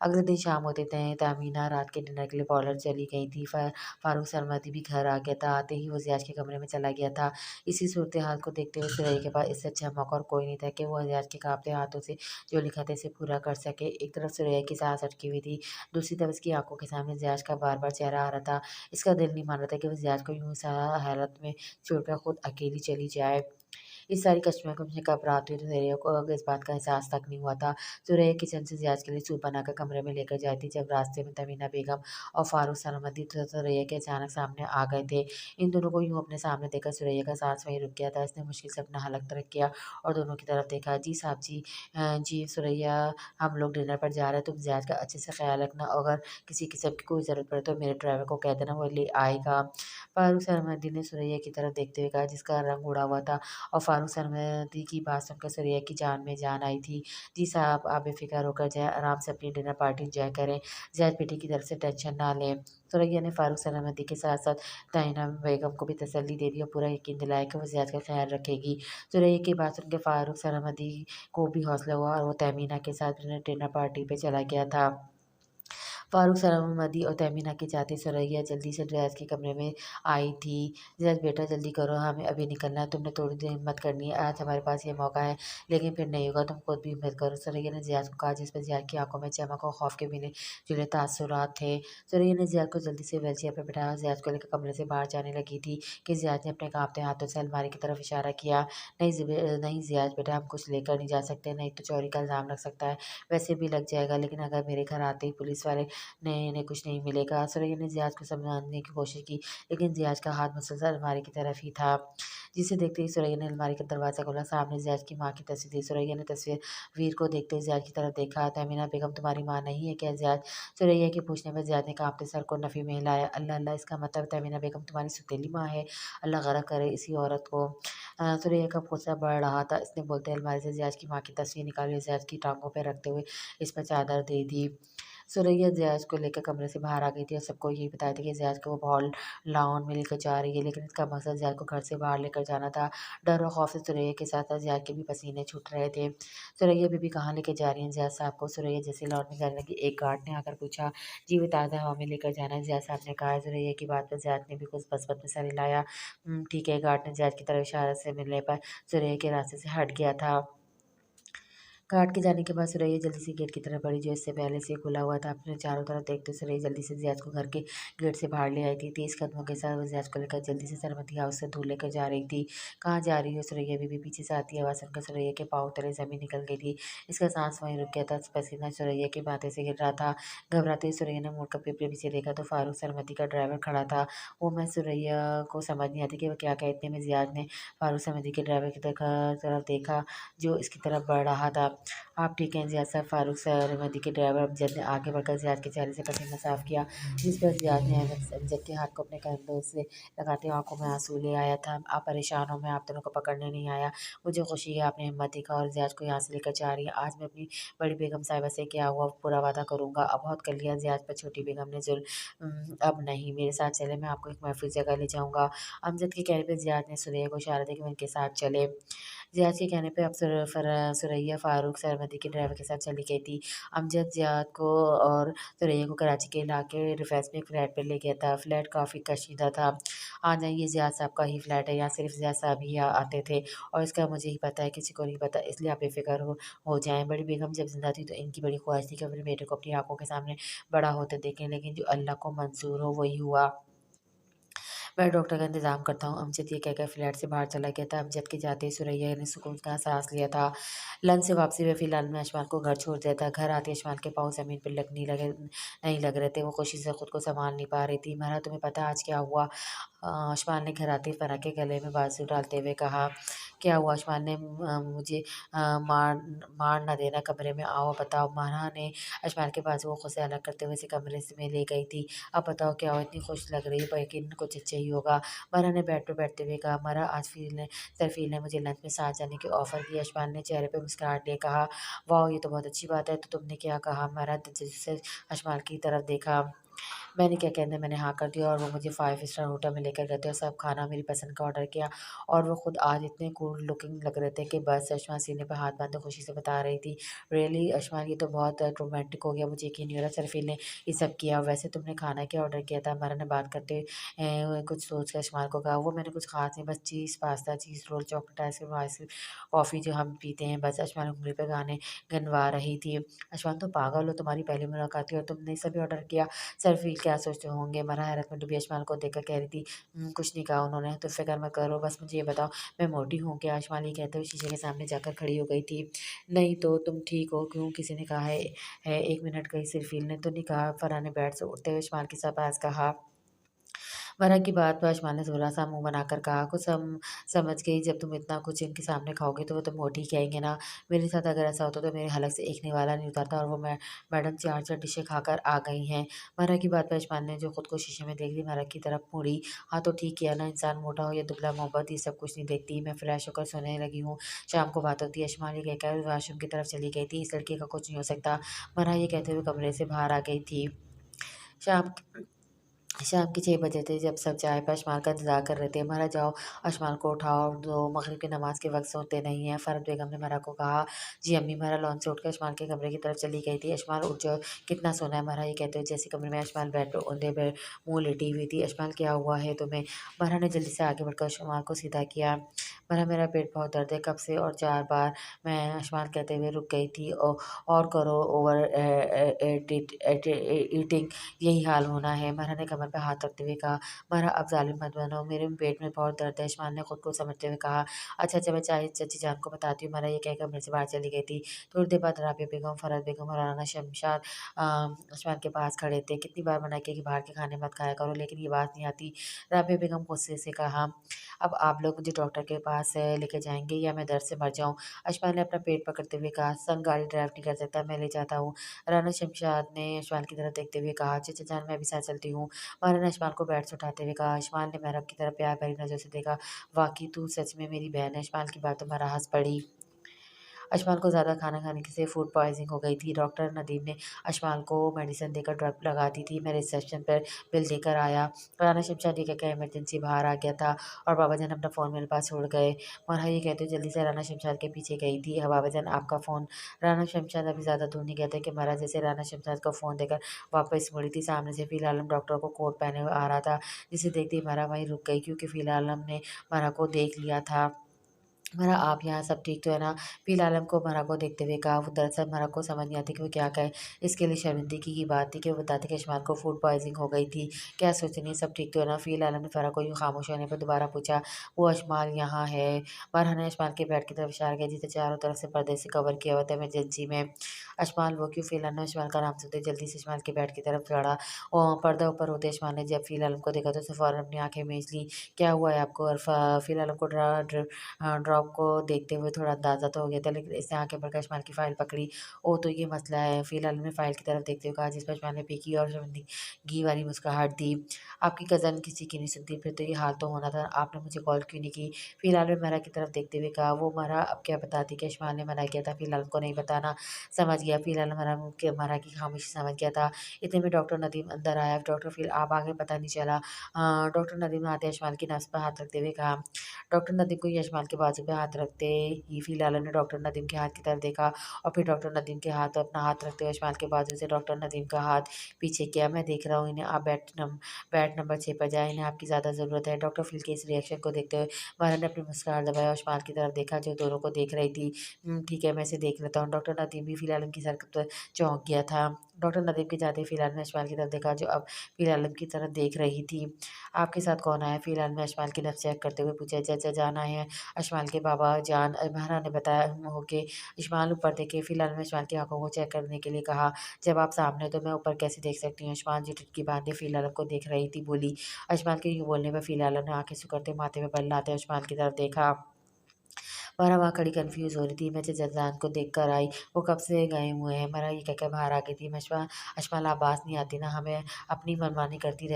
अगले दिन शाम होते थे, तहमीना रात के डिनर के लिए पार्लर चली गई थी। फारूक सरमदी भी घर आ गया था। आते ही वो ज़ियाज के कमरे में चला गया था। इसी सूरत-ए-हाल को देखते हुए सुरैया के पास इससे अच्छा मौका और कोई नहीं था कि वो ज़ियाज के काँपते हाथों से जो लिखा था इसे पूरा कर सके। एक तरफ सुरैया की सांस अटकी हुई थी, दूसरी तरफ उसकी आँखों के सामने ज़ियाज का बार-बार चेहरा आ रहा था। इसका दिल नहीं मान रहा था कि वो ज़ियाज को यूँ सा हालत में छोड़कर खुद अकेली चली जाए। इस सारी कश्मकश को मुझे कब रात हुई तो सुरैया को अगर इस बात का एहसास तक नहीं हुआ था। सुरैया किचन से ज़ियाज के लिए सूप बनाकर कमरे में लेकर जाती थी, जब रास्ते में तमीना बेगम और फारूक सरमदी सुरैया के अचानक सामने आ गए थे। इन दोनों को यूँ अपने सामने देखकर सुरैया का सांस वहीं रुक गया था। इसने मुश्किल से अपना हलक तर्क किया और दोनों की तरफ देखा। जी साहब जी, जी सुरैया, हम लोग डिनर पर जा रहे हैं, तुम ज़ियाज का अच्छे से ख्याल रखना। अगर किसी किस्म की कोई ज़रूरत पड़े तो मेरे ड्राइवर को कह देना, वो ले आएगा। फारूक सरमदी ने सुरैया की तरफ देखते हुए कहा, जिसका रंग उड़ा हुआ था और फारूक सरमदी की बात सुनकर सुरैया की जान में जान आई थी। जी साहब, आप बेफ़िक्र होकर जाएँ, आराम से अपनी डिनर पार्टी एन्जॉय करें। ज़ैद बेटी की तरफ से टेंशन ना लें। सुरैया ने फारूक सरमदी के साथ-साथ तहमीना बेगम को भी तसल्ली दे दी और पूरा यकीन दिलाया कि वो ज़ैद का ख़्याल रखेगी। सुरैया की बात सुनकर फारूक सरमदी को भी हौसला हुआ और वो तहमीना के साथ डिनर पार्टी पे चला गया था। फारूक सरमदी और तहमीना के जाते सुरैया जल्दी से ज़ैद के कमरे में आई थी। ज़ैद बेटा जल्दी करो, हमें अभी निकलना है, तुमने थोड़ी देर हिम्मत करनी है, आज हमारे पास ये मौका है, लेकिन फिर नहीं होगा, तुम खुद भी हिम्मत करो। सुरैया ने ज़ैद को कहा जिस पर ज़ैद की आंखों में चमक और खौफ के मिले-जुले तासुरात थे। सुरैया ने ज़ैद को जल्दी से व्हीलचेयर पर बिठाया और ज़ैद को लेकर कमरे से बाहर जाने लगी थी कि ज़ैद ने अपने कांपते हाथों से अलमारी की तरफ इशारा किया। नहीं ज़ियाद बेटा, हम कुछ लेकर नहीं जा सकते, नहीं तो चोरी का इल्ज़ाम लग सकता है, वैसे भी लग जाएगा, लेकिन अगर मेरे घर आते ही पुलिस वाले ने इन्हें कुछ नहीं मिलेगा। सुरैया ने ज़ियाद को समझाने की कोशिश की, लेकिन ज़ियाद का हाथ मुसलसल अलमारी की तरफ ही था। जिसे देखते ही सुरैया ने अलमारी का दरवाज़ा खोला, सामने ज़ियाद की माँ की तस्वीर थी। सुरैया ने तस्वीर को देखते ही ज़ियाद की तरफ देखा। तहमीना बेगम तुम्हारी माँ नहीं है क्या ज़ियाद? सुरैया के पूछने पर ज़ियाद ने काँपते सर को नफ़ी में हिलाया। अल्लाह अल्लाह, इसका मतलब तहमीना बेगम तुम्हारी सौतेली माँ है। अल्लाह गरक करे इसी औरत को। सुरैया का गुस्सा बढ़ रहा था। इसने बोलते अलमारी से ज़ियाद की माँ की तस्वीर निकाली और ज़ियाद की टाँगों पे रखते हुए इस पर चादर दे दी। सुरैया ज़ियाद को लेकर कमरे से बाहर आ गई थी और सबको यही बताया था कि ज़ियाद को वो बहुत लॉन में लेकर जा रही है, लेकिन इसका मकसद ज़ियाद को घर से बाहर लेकर जाना था। डर और खौफ से सुरैया के साथ-साथ ज़ियाद के भी पसीने छूट रहे थे। सुरैया बीबी कहाँ लेके जा रही हैं ज़ियाद साहब को? सुरैया जैसे लॉन में जाने लगी, एक गार्ड ने आकर पूछा। जी, वो ताज़ा हवा में लेकर जाना है, ज़ियाद साहब ने कहा। सुरैया की बात पर ज़ियाद ने भी कुछ बस-बस में सर हिलाया। ठीक है, गार्ड ने ज़ियाद की तरफ इशारे से मिलने पर सुरैया के रास्ते से हट गया था। काट के जाने के बाद सुरैया जल्दी से गेट की तरफ बढ़ी जो इससे पहले से खुला हुआ था। अपने चारों तरफ देखते सुरैया जल्दी से ज़ियाद को घर के गेट से बाहर ले आई थी। तेज़ कदमों के साथ वो ज़ियाद को लेकर जल्दी से सरमदी हाउस से दूर लेकर जा रही थी। कहाँ जा रही हो? सुरैया बीबी पीछे से आती आवाज़ सुनकर सुरैया के पाँव तले ज़मीन निकल गई थी। इसका सांस वहीं रुक गया था। पसीना सुरैया के माथे से गिर रहा था। घबराते हुए सुरैया ने मुड़कर पीछे देखा तो फारूक सरमदी का ड्राइवर खड़ा था। वो मैं सुरैया को समझ नहीं आती कि वो क्या कहे। इतने में ज़ियाद ने फारूक सरमदी के ड्राइवर की तरफ देखा जो इसकी तरफ बढ़ रहा था। आप ठीक हैं ज़ियाद साहब? फारूक सरमदी के ड्राइवर अमजद ने आगे बढ़कर ज़ियाद के चेहरे से पसीना साफ़ किया, जिस पर ज़ियाद ने अमजद के हाथ को अपने कंधों से लगाते हुए आंखों में आंसू ले आया था। आप परेशान हो, मैं आप दोनों को पकड़ने नहीं आया। मुझे खुशी है आपने हिम्मत दिखा और ज़ियाद को यहाँ से लेकर जा रही हैं। आज मैं अपनी बड़ी बेगम साहिबा से क्या हुआ पूरा वादा करूँगा। अब बहुत कर लिया ज़ियाद पर छोटी बेगम ने अब नहीं, मेरे साथ चले, मैं आपको एक महफूज़ जगह ले जाऊँगा। अमजद के कहने पर ज़ियाद ने सुरैया को इशारा दिया कि वो उनके साथ चले। ज़ियाद के कहने पे अब सुरैया फ़ारूक सरमदी के ड्राइवर के साथ चली गई थी। अमजद ज़ियाद को और सुरैया को कराची के इलाके रिफेस में एक फ्लैट पे ले गया था। फ्लैट काफ़ी कशीदा था। हाँ, नहीं ये ज़ियाद साहब का ही फ्लैट है, यहाँ सिर्फ़ ज़ियाद साहब ही आते थे और इसका मुझे ही पता है, किसी को नहीं पता, इसलिए आप बेफ़िक्र हो जाएँ। बड़ी बेगम जब ज़िंदा थी तो इनकी बड़ी ख्वाहिश थी कि अपने बेटे को अपनी आँखों के सामने बड़ा होते देखें, लेकिन जो अल्लाह को मंज़ूर हो वही हुआ। मैं डॉक्टर का इंतज़ाम करता हूँ। अमजद ये कहकर फ्लैट से बाहर चला गया था। अमजद के जाते ही सुरैया ने सुकून का साँस लिया था। लंच से वापसी में फ़िलहाल मैं अशमान को घर छोड़ दिया था। घर आते अशमान के पाँव ज़मीन पर नहीं लग रहे थे। वो खुशी से खुद को सँभाल नहीं पा रही थी। "महरा, तुम्हें पता है आज क्या हुआ?" अशमान ने घर आते ही फ़ना के गले में बाज़ू डालते हुए कहा। "क्या हुआ?" अशमान ने मुझे मार ना देना, कमरे में आओ, बताओ। महरा ने अशमान के बाजुओं को से अलग करते हुए उसे कमरे में ले गई थी। "अब बताओ क्या हुआ? इतनी खुश लग रही हो, यकीनन कुछ अच्छा ही होगा।" महरा ने बेड पे बैठते हुए कहा। "महरा, आज फ़ील ने मुझे लंच में साथ जाने की ऑफ़र की।" अशमान ने चेहरे पे मुस्कुराहट लिए कहा। "वाओ! ये तो बहुत अच्छी बात है। तो तुमने क्या कहा?" महरा दिलचस्पी से अशमान की तरफ देखा। मैंने क्या कहना, मैंने हाँ कर दिया और वो मुझे 5 स्टार होटल में लेकर गए थे और सब खाना मेरी पसंद का ऑर्डर किया और वो खुद आज इतने कूल लुकिंग लग रहे थे कि बस। अशमा सीने पे हाथ बांधे खुशी से बता रही थी। रियली अशमा, ये तो बहुत रोमांटिक हो गया, मुझे यकीन नहीं हो रहा सरफील ने ये सब किया। वैसे तुमने खाना क्या ऑर्डर किया था? हमारा ने बात करते कुछ सोच कर अशमा को कहा। वो मैंने कुछ खास नहीं, बस चीज़ pasta, cheese roll, chocolate ice cream coffee जो हम पीते हैं बस। अशमा ने उंगली पे गाने गनवा रही थी। अशमा, तुम पागल हो, तुम्हारी पहली मुलाकात थी और तुमने सभी ऑर्डर किया। सरफ़ील क्या सोचते होंगे? मरा हैरत में डूबी अशमान को देखकर कह रही थी, कुछ नहीं कहा उन्होंने, तुम फ़िक्र मत करो, बस मुझे ये बताओ मैं मोटी हूँ क्या?" अशमान ये कहते हुए शीशे के सामने जाकर खड़ी हो गई थी। "नहीं तो तुम ठीक हो क्यों? किसी ने कहा है 1 मिनट कहीं सरफ़ील ने तो नहीं कहा?" फ़रहान ने बेड से उठते हुए अशमान के पास कहा। वरहा की बात पर आशमा ने ज़ोरा-सा मुँह बनाकर कहा, "कुछ समझ गई, जब तुम इतना कुछ इनके सामने खाओगे तो वो तो मोटी ही कहेंगे ना। मेरे साथ अगर ऐसा होता तो मेरे हलक से एक निवाला नहीं उतरता और वो मैडम 4-4 डिशें खाकर आ गई हैं।" वरहा की बात पर आशमान ने जो खुद को शीशे में देख ली, वरहा की तरफ मुड़ी। "हाँ, तो ठीक किया ना, इंसान मोटा हो या दुबला, मोहब्बत ये सब कुछ नहीं देखती। मैं फ्रेश होकर सोने लगी हूँ, शाम को बात होती है।" आशमा ये कहकर वॉशरूम की तरफ चली गई थी। इस लड़की का कुछ नहीं हो सकता, वरहा ये कहते हुए कमरे से बाहर आ गई थी। शाम शाम के 6 बजे थे जब सब चाय पे अशमाल का इंतज़ार कर रहे थे। "मरा जाओ, अशमाल को उठाओ, वो मगरिब की नमाज़ के वक़्त सोते नहीं हैं।" फ़रहत बेगम ने मरा को कहा। "जी अम्मी।" मरा लॉन से उठकर अशमाल के कमरे की तरफ चली गई थी। "अशमाल उठ जाओ, कितना सोना है?" मरा ये कहते हुए जैसे कमरे में अशमाल बेड पे औंधे मुँह लेटी हुई थी। "अशमाल क्या हुआ है तुम्हें?" मरा ने जल्दी से आगे बढ़कर अशमाल को सीधा किया। "मरा मेरा पेट बहुत दर्द है कब से और 4 बार।" मैं अशमाल कहते हुए रुक गई थी। और करो ओवर ईटिंग यही हाल होना है।" मरहा ने कमर पे हाथ रखते हुए कहा। "मरहा अब ज़ालिम मत बनो, मेरे पेट में बहुत दर्द है।" इस्माइल ने खुद को समझते हुए कहा। "अच्छा अच्छा, मैं चाची जान को बताती हूँ।" मरहा ये कहकर कमरे से बाहर चली गई थी। थोड़ी देर बाद राबिया बेगम, फ़रहत बेगम और राना शमशाद इस्माइल के पास खड़े थे। "कितनी बार मना किया कि बाहर के खाने मत खाया करो, लेकिन ये बात नहीं आती।" राबिया बेगम गुस्से से कहा। "अब आप लोग मुझे डॉक्टर के पास लेके जाएँगे या मैं दर्द से मर जाऊँ?" इस्माइल ने अपना पेट पकड़ते हुए कहा। "संग गाड़ी ड्राइव नहीं कर सकता, मैं ले जाता हूँ।" राना शमशाद ने इस्माइल की तरफ देखते हुए कहा, "चाचा जान मैं भी साथ चलती हूँ।" माला ने इस्माइल को बेड से उठाते हुए कहा। इस्माइल ने महरब की तरफ प्यार भरी नज़र से देखा। "वाक़ई तू सच में मेरी बहन है।" इस्माइल की बातों पर हँस पड़ी। अशमाल को ज़्यादा खाना खाने से फूड पॉइज़निंग हो गई थी। डॉक्टर नदीम ने अशमाल को मेडिसिन देकर ड्रिप लगा दी थी। मैं रिसेप्शन पर बिल देकर आया। राना शमशाद ये कहकर इमरजेंसी बाहर आ गया था और बाबा जान अपना फ़ोन मेरे पास छोड़ गए। मरहा ये कहते हुए जल्दी से राना शमशाद के पीछे गई थी। "हाँ बाबा जान, आपका फ़ोन।" राना शमशाद अभी ज़्यादा दूर नहीं गए थे कि मरहा जैसे राना शमशाद को फ़ोन देकर वापस मुड़ी थी। सामने से फ़िलहाल डॉक्टर को कोट पहने हुए आ रहा था, जिसे देखते ही मरहा वहीं रुक गई क्योंकि फ़िलहाल ने मरहा को देख लिया था। मरा आप यहाँ सब ठीक तो है ना? फ़िल आलम को मरा को देखते हुए कहा। वो दरअसल मरा को समझ नहीं आती कि वो क्या कहे। इसके लिए शर्मिंदगी की बात थी कि वो बताते कि अशमाल को फूड पॉइज़निंग हो गई थी। क्या सोच रही हैं, सब ठीक तो है ना? फ़िल आलम ने फ़रा को यूँ खामोश होने पर दोबारा पूछा। "वो अशमाल यहाँ है।" मरहा ने अशमाल के बेड की तरफ इशारा किया जिसे चारों तरफ से पर्दे से कवर किया हुआ था इमरजेंसी में। अशमाल वो क्यों? फ़िल आलम ने अशमाल का नाम सुनते ही जल्दी से अशमाल के बेड की तरफ बढ़ा। पर्दा ऊपर होते अशमाल ने जब फ़िल आलम को देखा तो उसने फ़ौरन अपनी आँखें मीच लीं। "क्या हुआ है आपको?" और फ़िल आलम को ड्रॉप को देखते हुए थोड़ा अंदाज़ा तो हो गया था, लेकिन इसने आगे बढ़कर इस्माइल की फ़ाइल पकड़ी। "ओह! तो ये मसला है।" फ़िलहाल ने फ़ाइल की तरफ देखते हुए कहा, जिस पर इस्माइल ने फीकी और शर्मिंदगी वाली मुस्कुराहट दी। "आपकी कज़न किसी की नहीं सुनती, फिर तो ये हाल तो होना था। आपने मुझे कॉल क्यों नहीं की?" फ़िलहाल ने मरहा की तरफ देखते हुए कहा। "वो मरहा अब क्या बताती कि इस्माइल ने मना किया था, फ़िलहाल को नहीं बताना।" "समझ गया।" फ़िलहाल मरहा की खामोशी समझ गया था। इतने में डॉक्टर नदीम अंदर आया। डॉक्टर फिर आप आगे पता नहीं चला। डॉक्टर नदीम ने आते इस्माइल की नब्ज़ पर हाथ रखते हुए कहा। डॉक्टर नदीम को यशमाल के बाजू पे हाथ रखते ही फ़िलहाल ने डॉक्टर नदीम के हाथ की तरफ देखा और फिर डॉक्टर नदीम के हाथ अपना हाथ रखते हुए यशमाल के बाजू से डॉक्टर नदीम का हाथ पीछे किया। "मैं देख रहा हूँ इन्हें, आप बेड नंबर 6 पर जाएँ, इन्हें आपकी ज़्यादा ज़रूरत है।" डॉक्टर फ़िल के इस रिएक्शन को देखते हुए माहिरा ने अपनी मुस्कुराहट दबाया और यशमाल की तरफ देखा जो दोनों को देख रही थी। ठीक है, मैं इसे देख लेता हूँ।" डॉक्टर नदीम भी फ़िलहाल उनकी हरकत पर चौंक गया था। डॉक्टर नदीम के जाते ही फ़िलहाल ने यशमाल की तरफ देखा जो अब फ़िलहाल की तरफ देख रही थी। "आपके साथ कौन आया?" फ़िलहाल ने यशमाल की नब्ज़ चेक करते हुए पूछा। "चाचा जान आए हैं।" अशमाल के बाबा जान महरा ने बताया हो के इशमाल ऊपर देखे। फ़िलहाल में इशमाल की आँखों को चेक करने के लिए कहा। "जब आप सामने हो तो मैं ऊपर कैसे देख सकती हूँ?" इशमाल जो टिटकी बाँधे फ़िलहाल को देख रही थी बोली। अशमाल के यूँ बोलने पर फ़िलहाल ने आँखें सिकुड़ते माथे में बल लाते अशमाल की तरफ देखा। मरा वहाँ खड़ी कन्फ्यूज़ हो रही थी। मैं जज़्लान को देख कर आई, वो कब से गए हुए हैं। मरा ये कहकर बाहर आ गई थी। अशमाल आप बात नहीं आती ना, हमें अपनी मनमानी करती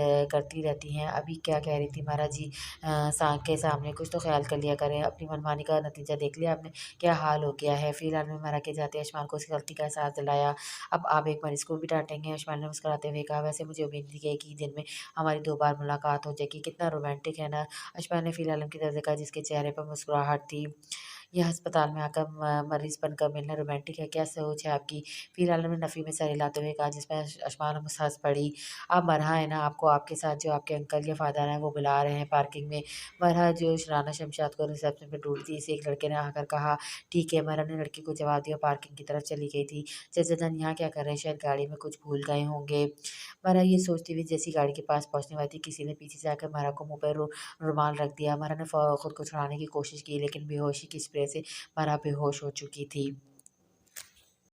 रहती हैं। अभी क्या कह रही थी मरा जी? के सामने कुछ तो ख़्याल कर लिया करें। अपनी मनमानी का नतीजा देख लिया आपने, क्या हाल हो गया है। फ़िलहाल में मरा के जाते अशमाल को उसकी गलती का एहसास दिलाया। अब आप एक मरीज़ को भी डाँटेंगे? अशमाल ने मुस्कुराते हुए कहा। वैसे मुझे उम्मीद थी कि एक ही दिन में हमारी 2 बार मुलाकात हो जाएगी। कितना रोमांटिक है ना? अशमाल ने फ़िलहाल की तरफ देखा जिसके चेहरे पर मुस्कुराहट थी। ये अस्पताल में आकर मरीज़ बनकर मिलना रोमांटिक है, क्या सोच है आपकी? फ़िलहाल ने नफ़ी में सर हिलाते हुए कहा जिसमें अशमान हँस पड़ी। आप मरहा है ना? आपको आपके साथ जो आपके अंकल या फ़ादर हैं वो बुला रहे हैं पार्किंग में। मरहा जो राना शमशाद को रिसेप्शन पे ढूँढती इसे एक लड़के ने आकर कहा। ठीक है, मरहा ने लड़की को जवाब दिया पार्किंग की तरफ चली गई थी। चाचा जान यहाँ क्या कर रहे हैं? शायद गाड़ी में कुछ भूल गए होंगे। मरहा ये सोचती हुई जैसी गाड़ी के पास पहुँचने वाली थी किसी ने पीछे से आकर मरहा को मुँह पे रुमाल रख दिया। मरहा ने खुद को छुड़ाने की कोशिश की लेकिन बेहोशी की स्प्रे से मरहा बेहोश हो चुकी थी।